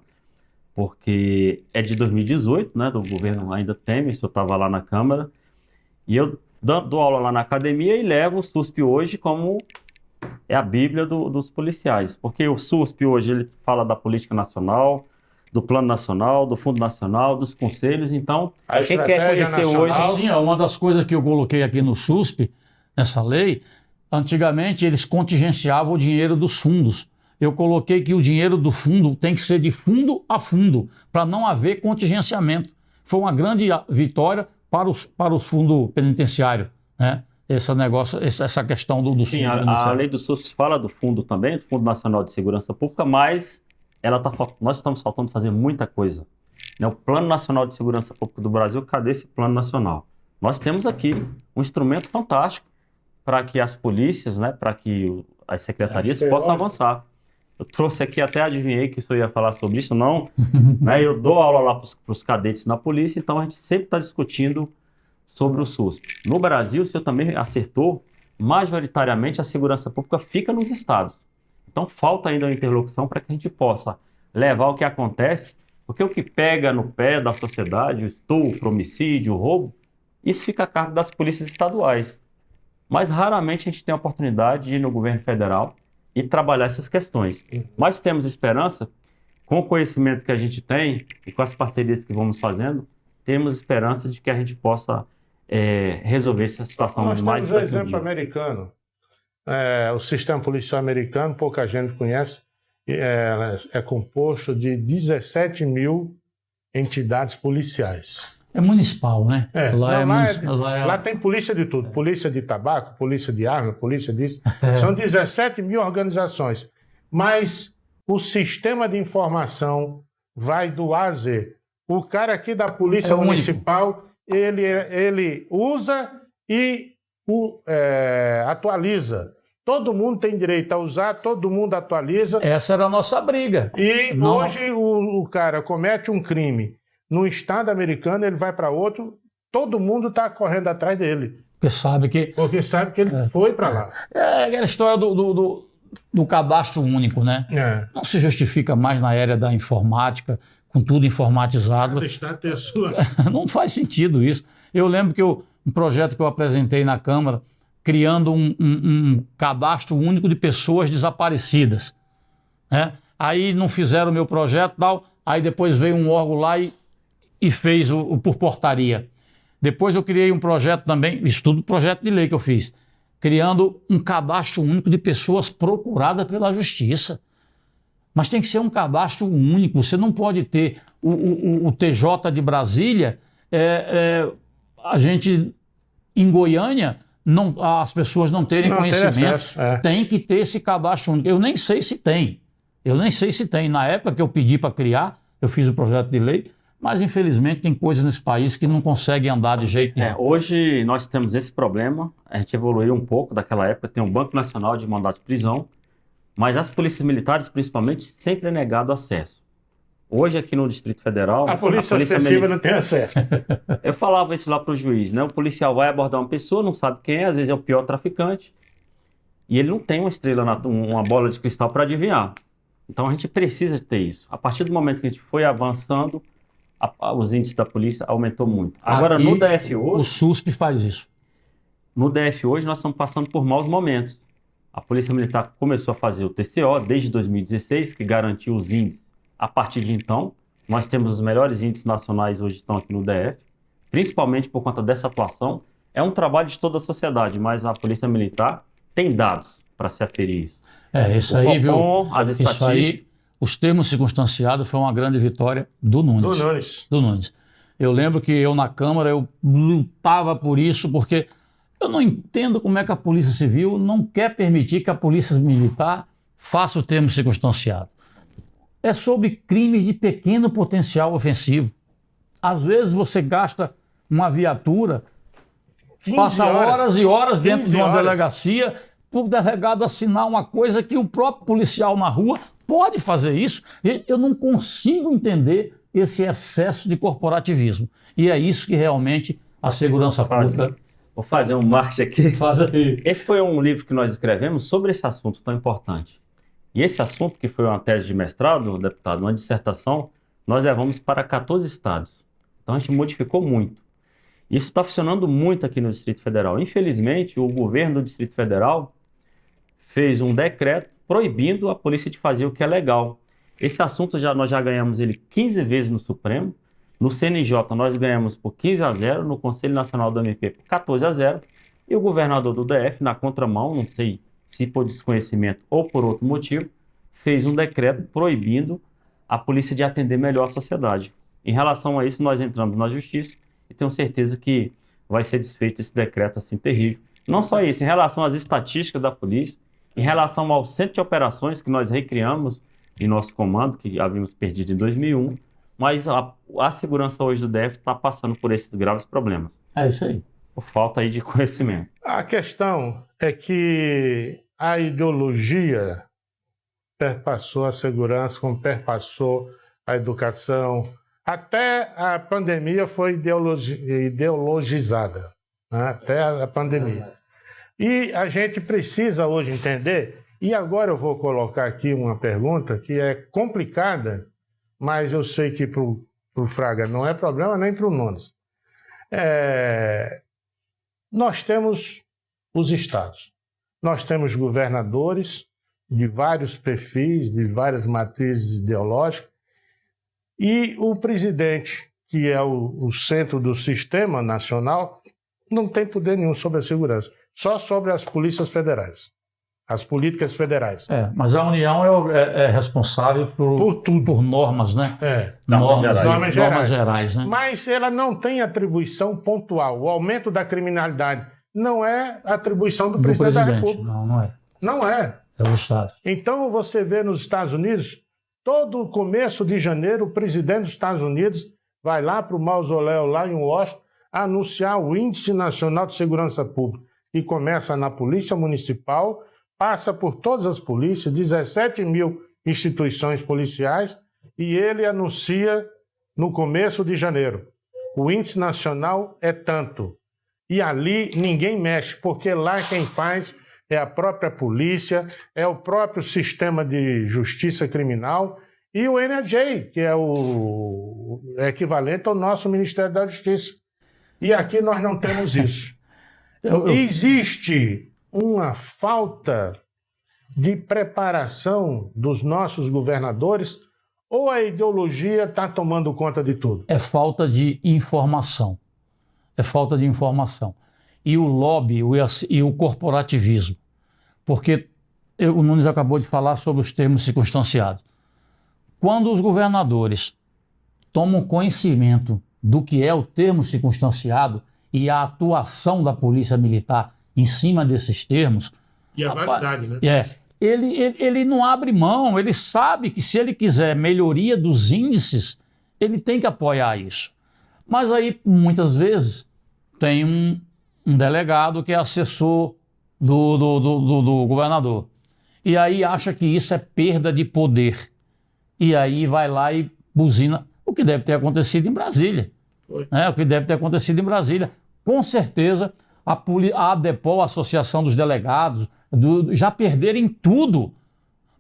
Porque é de 2018, né, do governo ainda Temer, eu estava lá na Câmara, e eu dou aula lá na academia e levo o SUSP hoje como é a bíblia dos policiais. Porque o SUSP hoje ele fala da política nacional, do plano nacional, do fundo nacional, dos conselhos, então A quem quer estratégia conhecer nacional. hoje... Sim, é uma das coisas que eu coloquei aqui no SUSP, nessa lei, antigamente eles contingenciavam o dinheiro dos fundos. Eu coloquei que o dinheiro do fundo tem que ser de fundo a fundo, para não haver contingenciamento. Foi uma grande vitória para os fundos penitenciários, né? Essa questão do Sim, fundo a penitenciário. lei do SUSP fala do fundo também, do Fundo Nacional de Segurança Pública, mas nós estamos faltando fazer muita coisa. Né? O Plano Nacional de Segurança Pública do Brasil, cadê esse plano nacional? Nós temos aqui um instrumento fantástico para que as polícias, né, para que as secretarias possam avançar. Eu trouxe aqui, até adivinhei que o senhor ia falar sobre isso, não? Né? Eu dou aula lá para os cadetes na polícia, então a gente sempre está discutindo sobre o SUSP. No Brasil, o senhor também acertou, majoritariamente a segurança pública fica nos estados. Então falta ainda uma interlocução para que a gente possa levar o que acontece, porque o que pega no pé da sociedade, o estupro, o homicídio, o roubo, isso fica a cargo das polícias estaduais. Mas raramente a gente tem a oportunidade de ir no governo federal e trabalhar essas questões. Mas temos esperança, com o conhecimento que a gente tem e com as parcerias que vamos fazendo, temos esperança de que a gente possa resolver essa situação Nós mais temos o exemplo americano. O sistema policial americano, pouca gente conhece, é composto de 17 mil entidades policiais. É municipal, né? Lá tem polícia de tudo. Polícia de tabaco, polícia de arma, polícia disso. São 17 mil organizações. Mas o sistema de informação vai do A a Z. O cara aqui da Polícia Municipal, ele usa e atualiza. Todo mundo tem direito a usar, todo mundo atualiza. Essa era a nossa briga. E hoje o cara comete um crime num estado americano, ele vai para outro, todo mundo está correndo atrás dele. Porque sabe que ele foi para lá. É aquela história do cadastro único, né? Não se justifica mais na era da informática, com tudo informatizado. Cada estado tem a sua. Não faz sentido isso. Eu lembro que um projeto que eu apresentei na Câmara, criando um cadastro único de pessoas desaparecidas, né? Aí não fizeram o meu projeto, tal, aí depois veio um órgão lá e fez o por portaria. Depois eu criei um projeto também, isso tudo projeto de lei que eu fiz, criando um cadastro único de pessoas procuradas pela justiça. Mas tem que ser um cadastro único, você não pode ter o TJ de Brasília, a gente, em Goiânia, as pessoas não terem conhecimento. Tem que ter esse cadastro único. Eu nem sei se tem. Na época que eu pedi para criar, eu fiz o projeto de lei, mas infelizmente tem coisas nesse país que não conseguem andar de jeito nenhum. Hoje nós temos esse problema, a gente evoluiu um pouco daquela época, tem um Banco Nacional de Mandado de Prisão, mas as polícias militares, principalmente, sempre é negado acesso. Hoje aqui no Distrito Federal... A polícia ostensiva não tem acesso. Eu falava isso lá para o juiz, né? O policial vai abordar uma pessoa, não sabe quem é, às vezes é o pior traficante, e ele não tem uma estrela, uma bola de cristal para adivinhar. Então a gente precisa ter isso. A partir do momento que a gente foi avançando, os índices da polícia aumentou muito. Agora aqui, no DF hoje... O SUSP faz isso. No DF hoje nós estamos passando por maus momentos. A Polícia Militar começou a fazer o TCO desde 2016, que garantiu os índices. A partir de então, nós temos os melhores índices nacionais hoje estão aqui no DF, principalmente por conta dessa atuação. É um trabalho de toda a sociedade, mas a Polícia Militar tem dados para se aferir isso. Isso aí, viu? As estatísticas... Isso aí, os termos circunstanciados foi uma grande vitória do Nunes. Do Nunes. Eu lembro que eu na Câmara, eu lutava por isso, porque eu não entendo como é que a Polícia Civil não quer permitir que a Polícia Militar faça o termo circunstanciado. É sobre crimes de pequeno potencial ofensivo. Às vezes você gasta uma viatura, passa horas e horas dentro de uma delegacia o delegado assinar uma coisa que o próprio policial na rua pode fazer isso. Eu não consigo entender esse excesso de corporativismo. E é isso que realmente a segurança pública... Vou fazer um marcha aqui. Faz aí. Esse foi um livro que nós escrevemos sobre esse assunto tão importante. E esse assunto, que foi uma tese de mestrado, deputado, uma dissertação, nós levamos para 14 estados. Então a gente modificou muito. Isso está funcionando muito aqui no Distrito Federal. Infelizmente, o governo do Distrito Federal fez um decreto proibindo a polícia de fazer o que é legal. Esse assunto nós já ganhamos ele 15 vezes no Supremo. No CNJ nós ganhamos por 15-0, no Conselho Nacional do MP por 14-0. E o governador do DF, na contramão, não sei se por desconhecimento ou por outro motivo, fez um decreto proibindo a polícia de atender melhor a sociedade. Em relação a isso, nós entramos na justiça e tenho certeza que vai ser desfeito esse decreto assim terrível. Não só isso, em relação às estatísticas da polícia, em relação ao centro de operações que nós recriamos em nosso comando, que havíamos perdido em 2001, mas a segurança hoje do DF está passando por esses graves problemas. É isso aí. Por falta aí de conhecimento. A questão é que a ideologia perpassou a segurança, como perpassou a educação. Até a pandemia foi ideologizada, né? Até a pandemia. E a gente precisa hoje entender, e agora eu vou colocar aqui uma pergunta que é complicada, mas eu sei que para o Fraga não é problema, nem para o Nunes. Nós temos os estados, nós temos governadores de vários perfis, de várias matrizes ideológicas, e o presidente, que é o centro do sistema nacional, não tem poder nenhum sobre a segurança, só sobre as polícias federais, as políticas federais. Mas a União é responsável por tudo, por normas, né? Normas gerais, né? Mas ela não tem atribuição pontual. O aumento da criminalidade não é atribuição do presidente da República. Não é. Não é. É o Estado. Então você vê nos Estados Unidos, todo o começo de janeiro, o presidente dos Estados Unidos vai lá para o mausoléu lá em Washington anunciar o Índice Nacional de Segurança Pública, que começa na Polícia Municipal, passa por todas as polícias, 17 mil instituições policiais, e ele anuncia no começo de janeiro. O Índice Nacional é tanto. E ali ninguém mexe, porque lá quem faz é a própria polícia, é o próprio sistema de justiça criminal e o NJ, que é o equivalente ao nosso Ministério da Justiça. E aqui nós não temos isso. Existe uma falta de preparação dos nossos governadores ou a ideologia está tomando conta de tudo? É falta de informação. É falta de informação. E o lobby e o corporativismo. Porque o Nunes acabou de falar sobre os termos circunstanciados. Quando os governadores tomam conhecimento do que é o termo circunstanciado e a atuação da Polícia Militar em cima desses termos... E a validade, né? Ele não abre mão, ele sabe que se ele quiser melhoria dos índices, ele tem que apoiar isso. Mas aí, muitas vezes, tem um delegado que é assessor do governador. E aí acha que isso é perda de poder. E aí vai lá e buzina o que deve ter acontecido em Brasília. O que deve ter acontecido em Brasília. Com certeza, a ADEPOL, a Associação dos Delegados, já perderem tudo.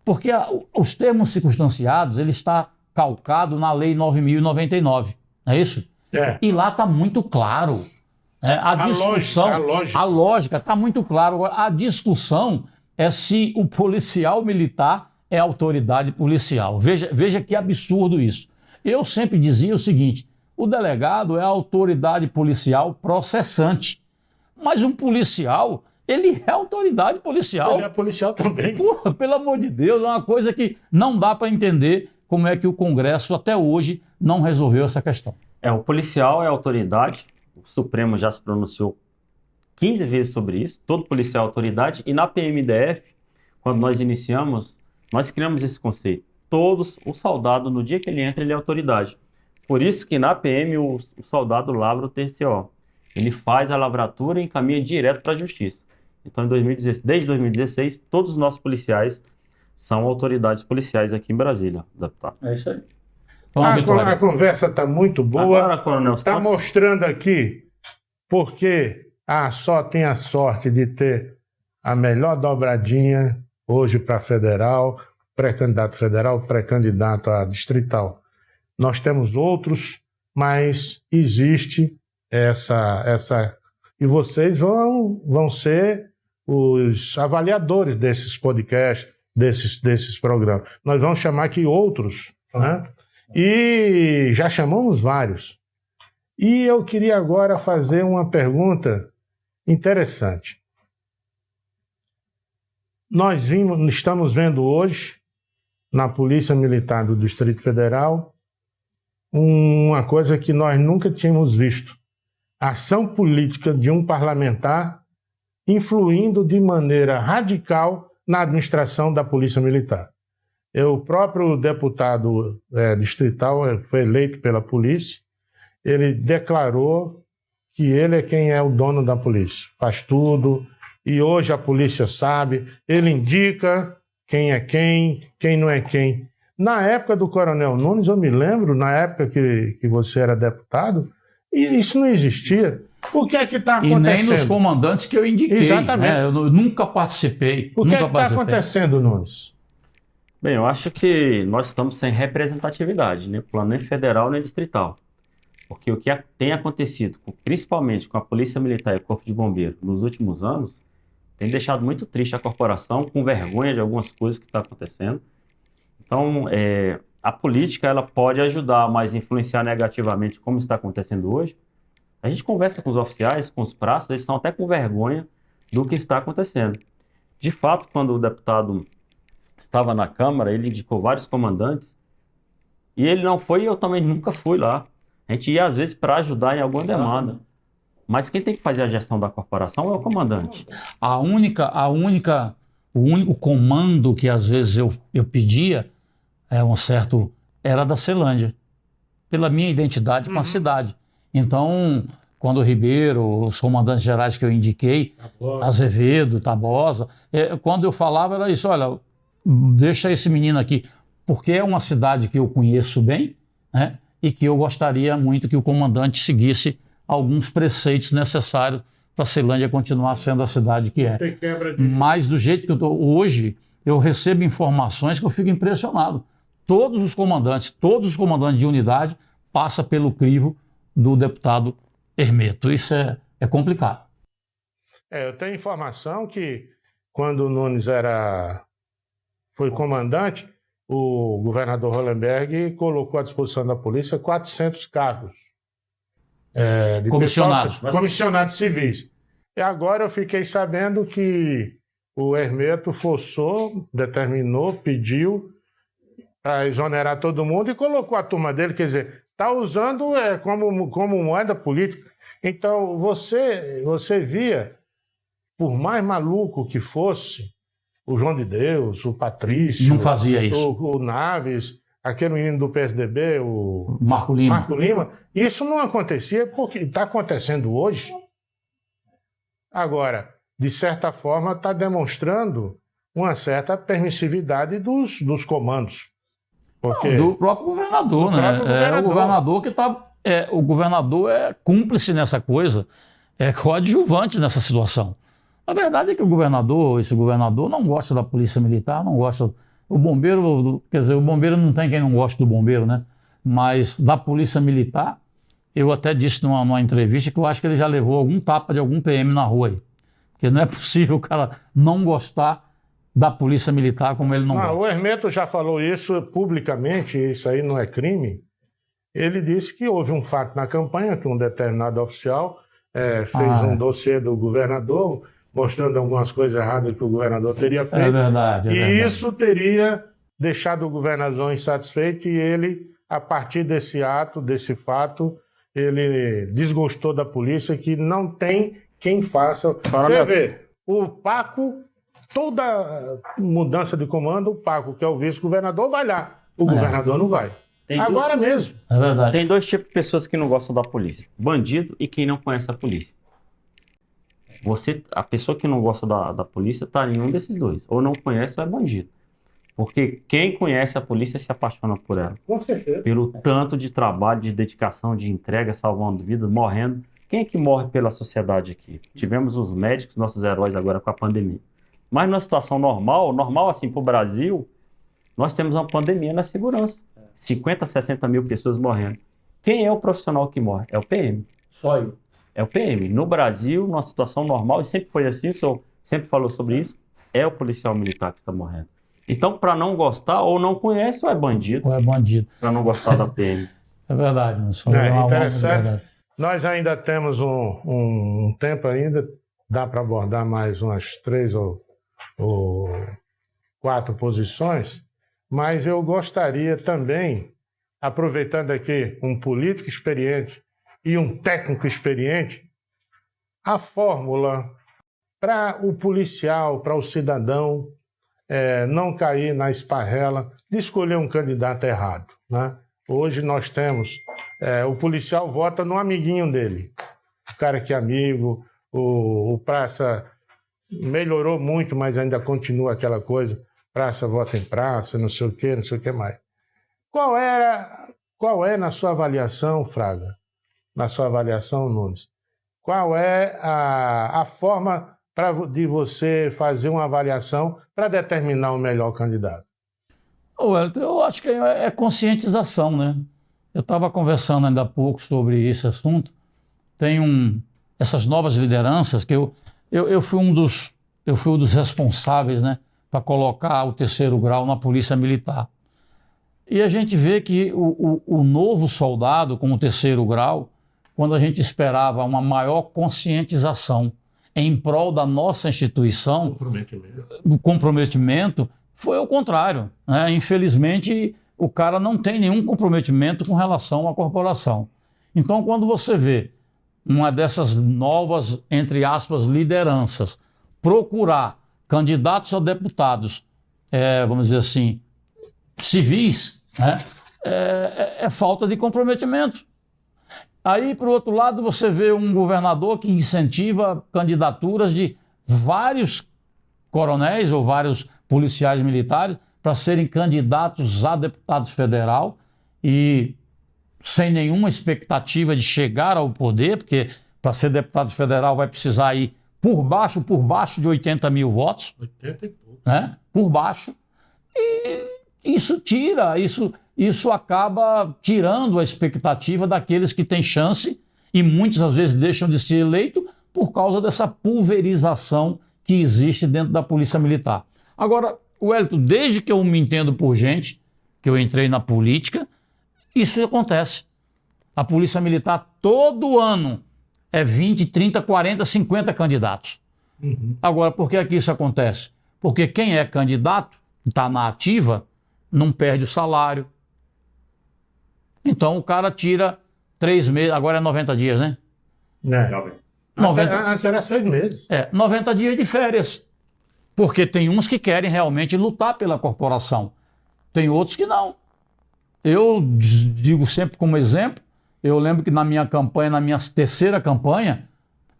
Porque os termos circunstanciados, ele está calcado na Lei 9.099. Não é isso? E lá está muito claro. A discussão, a lógica está muito clara. Agora, a discussão é se o policial militar é autoridade policial. Veja que absurdo isso. Eu sempre dizia o seguinte: o delegado é a autoridade policial processante. Mas um policial, ele é autoridade policial. Ele é policial também. Porra, pelo amor de Deus, é uma coisa que não dá para entender como é que o Congresso até hoje não resolveu essa questão. O policial é autoridade. O Supremo já se pronunciou 15 vezes sobre isso. Todo policial é autoridade. E na PMDF, quando nós iniciamos, nós criamos esse conceito. O soldado, no dia que ele entra, ele é autoridade. Por isso que na PM o soldado lavra o TCO. Ele faz a lavratura e encaminha direto para a justiça. Então, desde 2016, todos os nossos policiais são autoridades policiais aqui em Brasília, deputado. É isso aí. A conversa está muito boa. Agora, Coronel, Está mostrando aqui porque a ASSO tem a sorte de ter a melhor dobradinha hoje para federal, pré-candidato federal, pré-candidato a distrital. Nós temos outros, mas existe essa... E vocês vão ser os avaliadores desses podcasts, desses programas. Nós vamos chamar aqui outros, né? E já chamamos vários. E eu queria agora fazer uma pergunta interessante. Nós estamos vendo hoje, na Polícia Militar do Distrito Federal, uma coisa que nós nunca tínhamos visto. A ação política de um parlamentar influindo de maneira radical na administração da Polícia Militar. O próprio deputado distrital foi eleito pela polícia, ele declarou que ele é quem é o dono da polícia, faz tudo, e hoje a polícia sabe, ele indica quem é quem não é quem. Na época do Coronel Nunes, eu me lembro, na época que você era deputado, e isso não existia. O que é que está acontecendo? E nem nos comandantes que eu indiquei. Exatamente. Né? Eu nunca participei. O que é que está acontecendo, Nunes? Bem, eu acho que nós estamos sem representatividade, né? Plano nem federal nem distrital. Porque o que tem acontecido, principalmente com a Polícia Militar e o Corpo de Bombeiro, nos últimos anos, tem deixado muito triste a corporação, com vergonha de algumas coisas que estão acontecendo. Então, a política ela pode ajudar, mas influenciar negativamente, como está acontecendo hoje. A gente conversa com os oficiais, com os praças, eles estão até com vergonha do que está acontecendo. De fato, quando o deputado estava na Câmara, ele indicou vários comandantes, e ele não foi, e eu também nunca fui lá. A gente ia, às vezes, para ajudar em alguma demanda. Mas quem tem que fazer a gestão da corporação é o comandante. O único comando que, às vezes, eu pedia era da Ceilândia, pela minha identidade com a cidade. Então, quando o Ribeiro, os comandantes gerais que eu indiquei, Azevedo, Tabosa, quando eu falava era isso, olha, deixa esse menino aqui, porque é uma cidade que eu conheço bem, né, e que eu gostaria muito que o comandante seguisse alguns preceitos necessários para a Ceilândia continuar sendo a cidade que é. Mas do jeito que eu estou hoje, eu recebo informações que eu fico impressionado. Todos os comandantes de unidade passam pelo crivo do deputado Hermeto. Isso é complicado. Eu tenho informação que quando o Nunes foi comandante, o governador Hollenberg colocou à disposição da polícia 400 cargos de comissionados civis. E agora eu fiquei sabendo que o Hermeto forçou, determinou, pediu para exonerar todo mundo e colocou a turma dele, quer dizer, está usando como moeda política. Então, você via, por mais maluco que fosse, o João de Deus, o Patrício... Não fazia isso. O Naves, aquele menino do PSDB, o Marco Lima. Isso não acontecia porque está acontecendo hoje. Agora, de certa forma, está demonstrando uma certa permissividade dos comandos. Porque... do próprio governador, né? O governador que está... o governador é cúmplice nessa coisa, é coadjuvante nessa situação. A verdade é que esse governador não gosta da polícia militar, não gosta... O bombeiro, quer dizer, o bombeiro não tem quem não gosta do bombeiro, né? Mas da polícia militar, eu até disse numa entrevista que eu acho que ele já levou algum tapa de algum PM na rua aí. Porque não é possível o cara não gostar da polícia militar como ele não gosta. O Hermeto já falou isso publicamente, isso aí não é crime. Ele disse que houve um fato na campanha que um determinado oficial fez um dossiê do governador mostrando algumas coisas erradas que o governador teria feito. É verdade. Isso teria deixado o governador insatisfeito e ele, a partir desse fato, ele desgostou da polícia, que não tem quem faça. Você vê, o Paco, toda mudança de comando, o Paco, que é o vice-governador, vai lá. O governador não vai. Agora mesmo. É verdade. Tem dois tipos de pessoas que não gostam da polícia: bandido e quem não conhece a polícia. A pessoa que não gosta da polícia está em um desses dois. Ou não conhece ou é bandido. Porque quem conhece a polícia se apaixona por ela. Com certeza. Pelo tanto de trabalho, de dedicação, de entrega, salvando vidas, morrendo. Quem é que morre pela sociedade aqui? Tivemos os médicos, nossos heróis agora com a pandemia. Mas numa situação normal assim para o Brasil, nós temos uma pandemia na segurança. 50, 60 mil pessoas morrendo. Quem é o profissional que morre? É o PM. Só eu. É o PM. No Brasil, numa situação normal, e sempre foi assim, o senhor sempre falou sobre isso, é o policial militar que está morrendo. Então, para não gostar, ou não conhece, ou é bandido. Ou é bandido. Para não gostar da PM. É verdade. Interessante. Nós ainda temos um tempo ainda, dá para abordar mais umas 3 ou 4 posições, mas eu gostaria também, aproveitando aqui um político experiente e um técnico experiente, a fórmula para o policial, para o cidadão não cair na esparrela de escolher um candidato errado, né? Hoje nós temos, o policial vota no amiguinho dele, o cara que é amigo, o praça melhorou muito, mas ainda continua aquela coisa, praça vota em praça, não sei o que mais. Qual é na sua avaliação, Fraga, na sua avaliação, Nunes, qual é a forma de você fazer uma avaliação para determinar o melhor candidato? Eu acho que é conscientização, né? Eu estava conversando ainda há pouco sobre esse assunto. Tem essas novas lideranças que eu fui um dos responsáveis, né, para colocar o 3º grau na Polícia Militar. E a gente vê que o novo soldado com o 3º grau, quando a gente esperava uma maior conscientização em prol da nossa instituição, o comprometimento foi ao contrário, né? Infelizmente, o cara não tem nenhum comprometimento com relação à corporação. Então, quando você vê uma dessas novas, entre aspas, lideranças procurar candidatos a deputados, vamos dizer assim, civis, né? É falta de comprometimento. Aí, por outro lado, você vê um governador que incentiva candidaturas de vários coronéis ou vários policiais militares para serem candidatos a deputado federal e sem nenhuma expectativa de chegar ao poder, porque para ser deputado federal vai precisar ir por baixo de 80 mil votos. 80 e pouco. Né? Por baixo. E isso acaba tirando a expectativa daqueles que têm chance e muitas às vezes deixam de ser eleito por causa dessa pulverização que existe dentro da Polícia Militar. Agora, Wellington, desde que eu me entendo por gente, que eu entrei na política, isso acontece. A Polícia Militar todo ano é 20, 30, 40, 50 candidatos. Uhum. Agora, por que isso acontece? Porque quem é candidato, está na ativa, não perde o salário. Então o cara tira 3 meses, agora é 90 dias, né? 90... Antes era 6 meses. 90 dias de férias. Porque tem uns que querem realmente lutar pela corporação. Tem outros que não. Eu digo sempre como exemplo, eu lembro que na minha campanha, na minha 3ª campanha,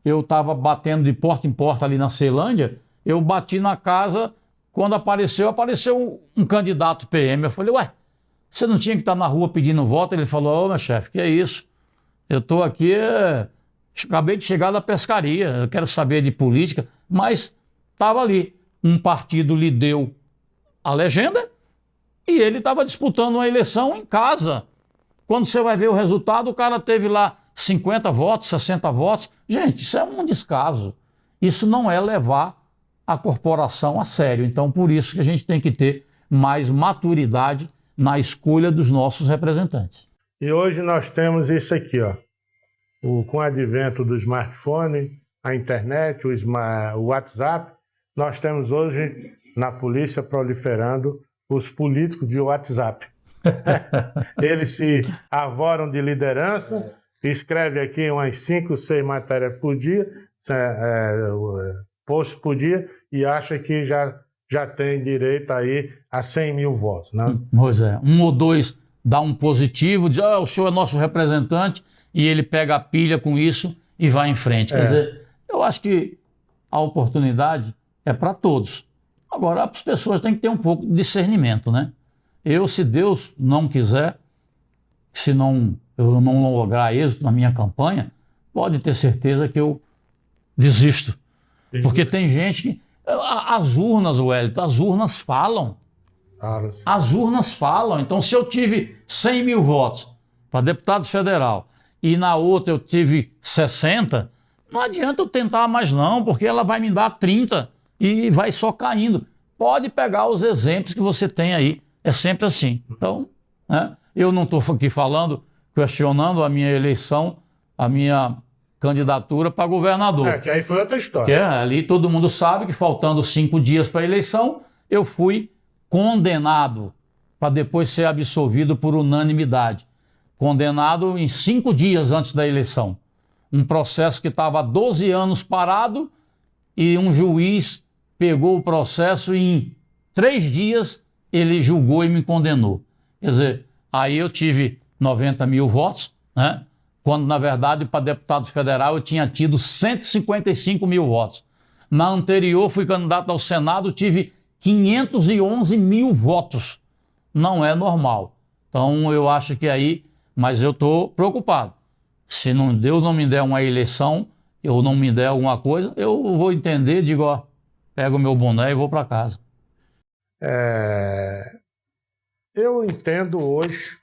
eu estava batendo de porta em porta ali na Ceilândia, eu bati na casa, quando apareceu um candidato PM. Eu falei, ué, você não tinha que estar na rua pedindo voto? Ele falou, ô, meu chefe, que é isso? Eu estou aqui, acabei de chegar da pescaria, eu quero saber de política, mas estava ali. Um partido lhe deu a legenda e ele estava disputando uma eleição em casa. Quando você vai ver o resultado, o cara teve lá 50 votos, 60 votos. Gente, isso é um descaso. Isso não é levar a corporação a sério. Então, por isso que a gente tem que ter mais maturidade na escolha dos nossos representantes. E hoje nós temos isso aqui, ó. Com o advento do smartphone, a internet, o WhatsApp, nós temos hoje na polícia proliferando os políticos de WhatsApp. Eles se arvoram de liderança, escreve aqui umas 5, 6 matérias por dia, posts por dia, e acha que já tem direito aí a 100 mil votos, né? Pois é, 1 ou 2 dá um positivo, diz, o senhor é nosso representante, e ele pega a pilha com isso e vai em frente. Quer dizer, eu acho que a oportunidade é para todos. Agora, as pessoas têm que ter um pouco de discernimento, né? Se Deus não quiser, se eu não lograr êxito na minha campanha, pode ter certeza que eu desisto. Porque tem gente que... As urnas, Wellington, as urnas falam. As urnas falam. Então, se eu tive 100 mil votos para deputado federal e na outra eu tive 60, não adianta eu tentar mais não, porque ela vai me dar 30 e vai só caindo. Pode pegar os exemplos que você tem aí. É sempre assim. Então, né, eu não estou aqui questionando a minha eleição, a minha candidatura para governador. Que aí foi outra história. Que ali todo mundo sabe que faltando 5 dias para a eleição, eu fui condenado para depois ser absolvido por unanimidade. Condenado em 5 dias antes da eleição. Um processo que estava há 12 anos parado e um juiz pegou o processo e em 3 dias ele julgou e me condenou. Quer dizer, aí eu tive 90 mil votos, né? Quando, na verdade, para deputado federal eu tinha tido 155 mil votos. Na anterior, fui candidato ao Senado, tive 511 mil votos. Não é normal. Então, eu acho que aí... Mas eu estou preocupado. Se Deus não me der uma eleição, ou não me der alguma coisa, eu vou entender, digo, ó, pego o meu boné e vou para casa. Eu entendo hoje,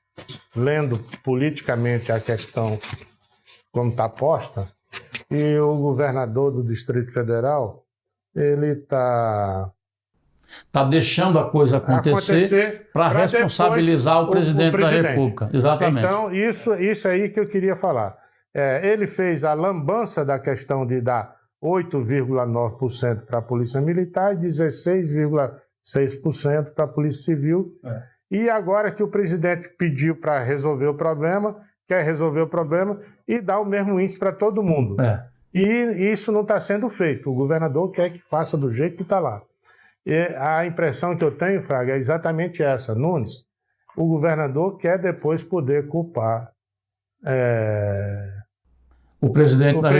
lendo politicamente a questão como está posta, e o governador do Distrito Federal, ele está deixando a coisa acontecer para responsabilizar o presidente da República. Exatamente. Então, isso aí que eu queria falar. Ele fez a lambança da questão de dar 8,9% para a Polícia Militar e 16,6% para a Polícia Civil. E agora que o presidente pediu para resolver o problema, quer resolver o problema e dar o mesmo índice para todo mundo. E isso não está sendo feito. O governador quer que faça do jeito que está lá. E a impressão que eu tenho, Fraga, é exatamente essa. Nunes, o governador quer depois poder culpar o presidente da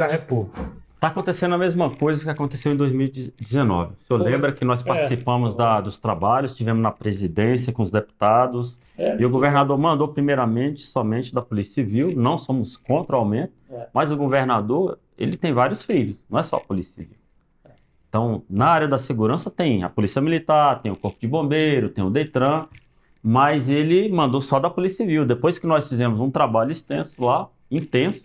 República. Está acontecendo a mesma coisa que aconteceu em 2019. O senhor lembra que nós participamos dos trabalhos, estivemos na presidência com os deputados, e o governador mandou primeiramente somente da Polícia Civil, não somos contra o aumento, mas o governador, ele tem vários filhos, não é só a Polícia Civil. Então, na área da segurança tem a Polícia Militar, tem o Corpo de Bombeiro, tem o Detran, mas ele mandou só da Polícia Civil. Depois que nós fizemos um trabalho extenso lá, intenso,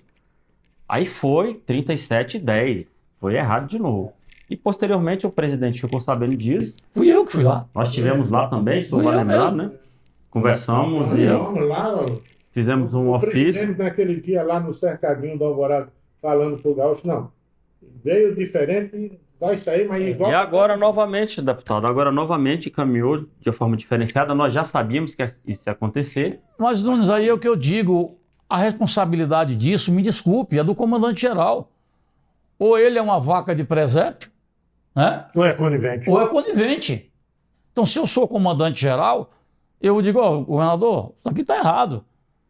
aí foi 37,10. Foi errado de novo. E posteriormente o presidente ficou sabendo disso. Fui eu que fui lá. Nós estivemos lá também, se vai lembrar, né? Conversamos e fizemos um ofício. O presidente naquele dia lá no cercadinho do Alvorada falando pro Gaúcho, não, veio diferente, vai sair, mas igual... E agora novamente, deputado, caminhou de forma diferenciada. Nós já sabíamos que isso ia acontecer. Mas, Nunes, aí é o que eu digo... A responsabilidade disso, me desculpe, é do comandante-geral. Ou ele é uma vaca de presépio, né? Ou é conivente. Ou é conivente. Então, se eu sou comandante-geral, eu digo, governador, isso aqui está errado.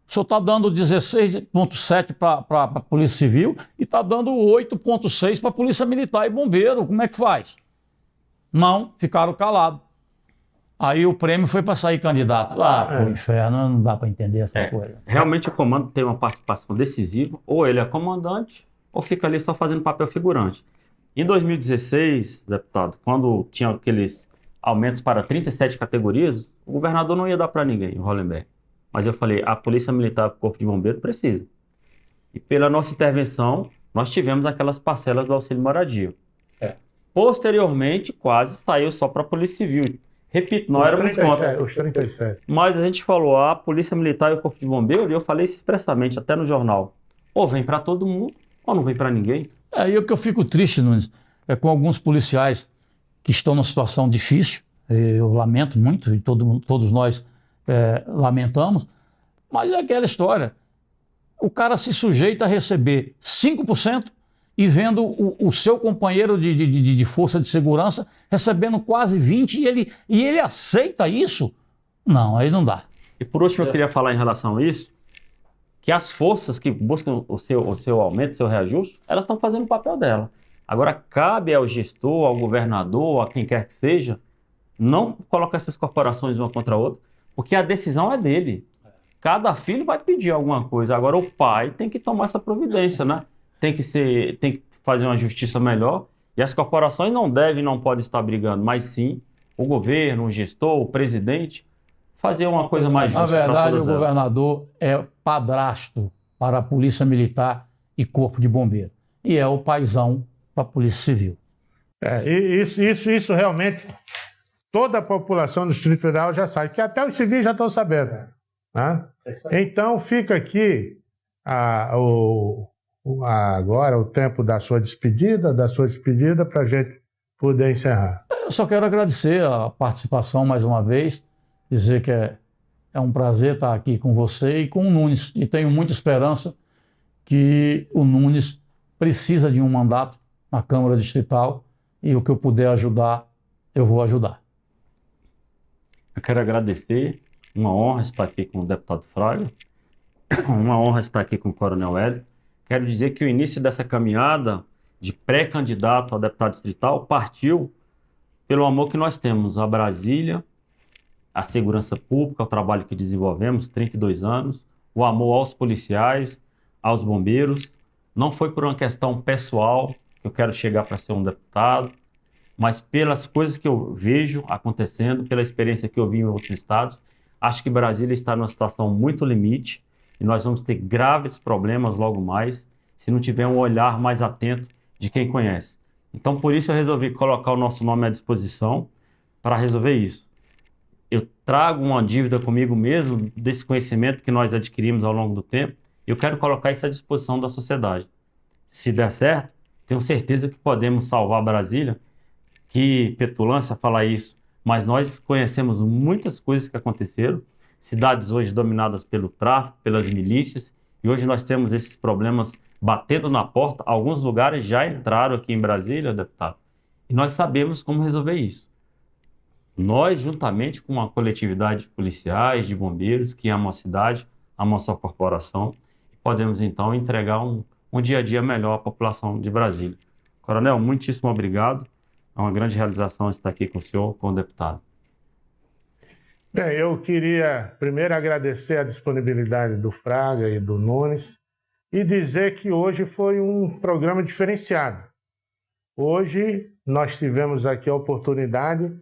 O senhor está dando 16,7 para a Polícia Civil e está dando 8,6 para a Polícia Militar e Bombeiro. Como é que faz? Não, ficaram calados. Aí o prêmio foi para sair candidato. Pô, inferno, não dá para entender essa coisa. Realmente o comando tem uma participação decisiva, ou ele é comandante, ou fica ali só fazendo papel figurante. Em 2016, deputado, quando tinha aqueles aumentos para 37 categorias, o governador não ia dar para ninguém, o Hollenberg. Mas eu falei, a Polícia Militar e o Corpo de Bombeiro precisa. E pela nossa intervenção, nós tivemos aquelas parcelas do auxílio moradia. Posteriormente, quase saiu só para a Polícia Civil. Repito, nós éramos contra. Os 37. Mas a gente falou, a Polícia Militar e o Corpo de Bombeiro, e eu falei isso expressamente, até no jornal. Ou vem para todo mundo, ou não vem para ninguém. E o que eu fico triste, Nunes, é com alguns policiais que estão numa situação difícil. Eu lamento muito, e todos nós lamentamos. Mas é aquela história. O cara se sujeita a receber 5%, e vendo o seu companheiro de força de segurança recebendo quase 20% e ele aceita isso? Não, aí não dá. E por último eu queria falar em relação a isso, que as forças que buscam o seu aumento, o seu reajuste, elas estão fazendo o papel dela. Agora, cabe ao gestor, ao governador, a quem quer que seja, não colocar essas corporações uma contra a outra, porque a decisão é dele. Cada filho vai pedir alguma coisa. Agora, o pai tem que tomar essa providência, né? Tem que fazer uma justiça melhor. E as corporações não podem estar brigando, mas sim o governo, o gestor, o presidente, fazer uma coisa mais justa. Na verdade, o governador é padrasto para a Polícia Militar e Corpo de Bombeiro. E é o paizão para a Polícia Civil. Isso realmente, toda a população do Distrito Federal já sabe, que até os civis já estão sabendo. Né? Então, fica aqui agora o tempo da sua despedida para a gente poder encerrar. Eu só quero agradecer a participação mais uma vez, dizer que é um prazer estar aqui com você e com o Nunes. E tenho muita esperança que o Nunes precisa de um mandato na Câmara Distrital e o que eu puder ajudar, eu vou ajudar. Eu quero agradecer, uma honra estar aqui com o deputado Fraga, uma honra estar aqui com o Coronel Hélio. Quero dizer que o início dessa caminhada de pré-candidato a deputado distrital partiu pelo amor que nós temos a Brasília, a segurança pública, o trabalho que desenvolvemos, 32 anos, o amor aos policiais, aos bombeiros. Não foi por uma questão pessoal que eu quero chegar para ser um deputado, mas pelas coisas que eu vejo acontecendo, pela experiência que eu vi em outros estados. Acho que Brasília está numa situação muito limite e nós vamos ter graves problemas logo mais se não tiver um olhar mais atento de quem conhece. Então, por isso eu resolvi colocar o nosso nome à disposição para resolver isso. Eu trago uma dívida comigo mesmo desse conhecimento que nós adquirimos ao longo do tempo e eu quero colocar isso à disposição da sociedade. Se der certo, tenho certeza que podemos salvar Brasília. Que petulância falar isso, mas nós conhecemos muitas coisas que aconteceram, cidades hoje dominadas pelo tráfico, pelas milícias, e hoje nós temos esses problemas batendo na porta. Alguns lugares já entraram aqui em Brasília, deputado, e nós sabemos como resolver isso. Nós, juntamente com uma coletividade de policiais, de bombeiros, que amam a cidade, amam a sua corporação, podemos então entregar um dia a dia melhor à população de Brasília. Coronel, muitíssimo obrigado. É uma grande realização estar aqui com o senhor, com o deputado. Bem, eu queria primeiro agradecer a disponibilidade do Fraga e do Nunes e dizer que hoje foi um programa diferenciado. Hoje nós tivemos aqui a oportunidade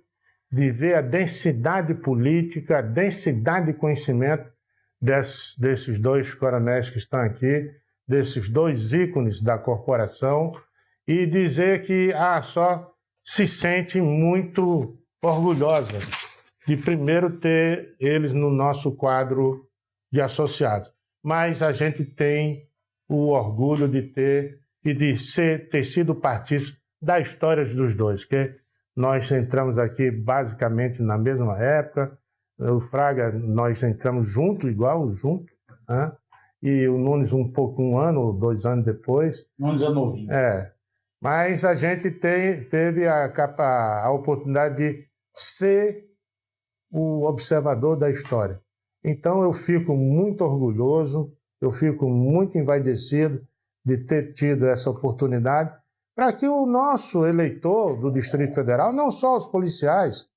de ver a densidade política, a densidade de conhecimento desses dois coronéis que estão aqui, desses dois ícones da corporação, e dizer que só se sente muito orgulhosa de primeiro ter eles no nosso quadro de associados. Mas a gente tem o orgulho de ter e de ter sido partícipe da história dos dois, que nós entramos aqui basicamente na mesma época. O Fraga, nós entramos junto, né? E o Nunes um ano ou 2 anos depois. Nunes é novinho. Mas a gente teve a oportunidade de ser o observador da história. Então eu fico muito orgulhoso, eu fico muito envaidecido de ter tido essa oportunidade para que o nosso eleitor do Distrito Federal, não só os policiais,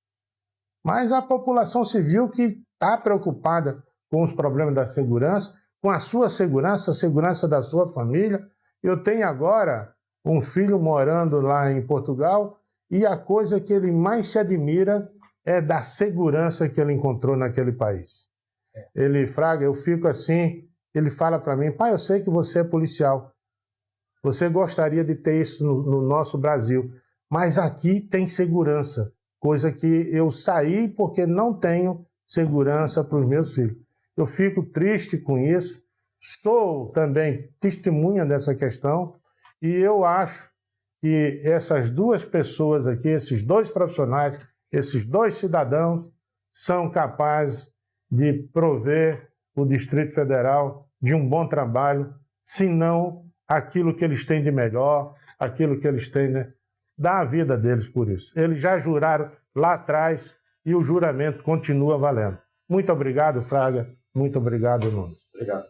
mas a população civil que está preocupada com os problemas da segurança, com a sua segurança, a segurança da sua família. Eu tenho agora um filho morando lá em Portugal e a coisa que ele mais se admira é da segurança que ele encontrou naquele país. Ele, Fraga, eu fico assim, ele fala para mim: pai, eu sei que você é policial, você gostaria de ter isso no nosso Brasil, mas aqui tem segurança, coisa que eu saí porque não tenho segurança para os meus filhos. Eu fico triste com isso, sou também testemunha dessa questão, e eu acho que essas duas pessoas aqui, esses dois profissionais, esses dois cidadãos, são capazes de prover o Distrito Federal de um bom trabalho, se não aquilo que eles têm de melhor, aquilo que eles têm, né? Dá a vida deles por isso. Eles já juraram lá atrás e o juramento continua valendo. Muito obrigado, Fraga. Muito obrigado, Nunes. Obrigado.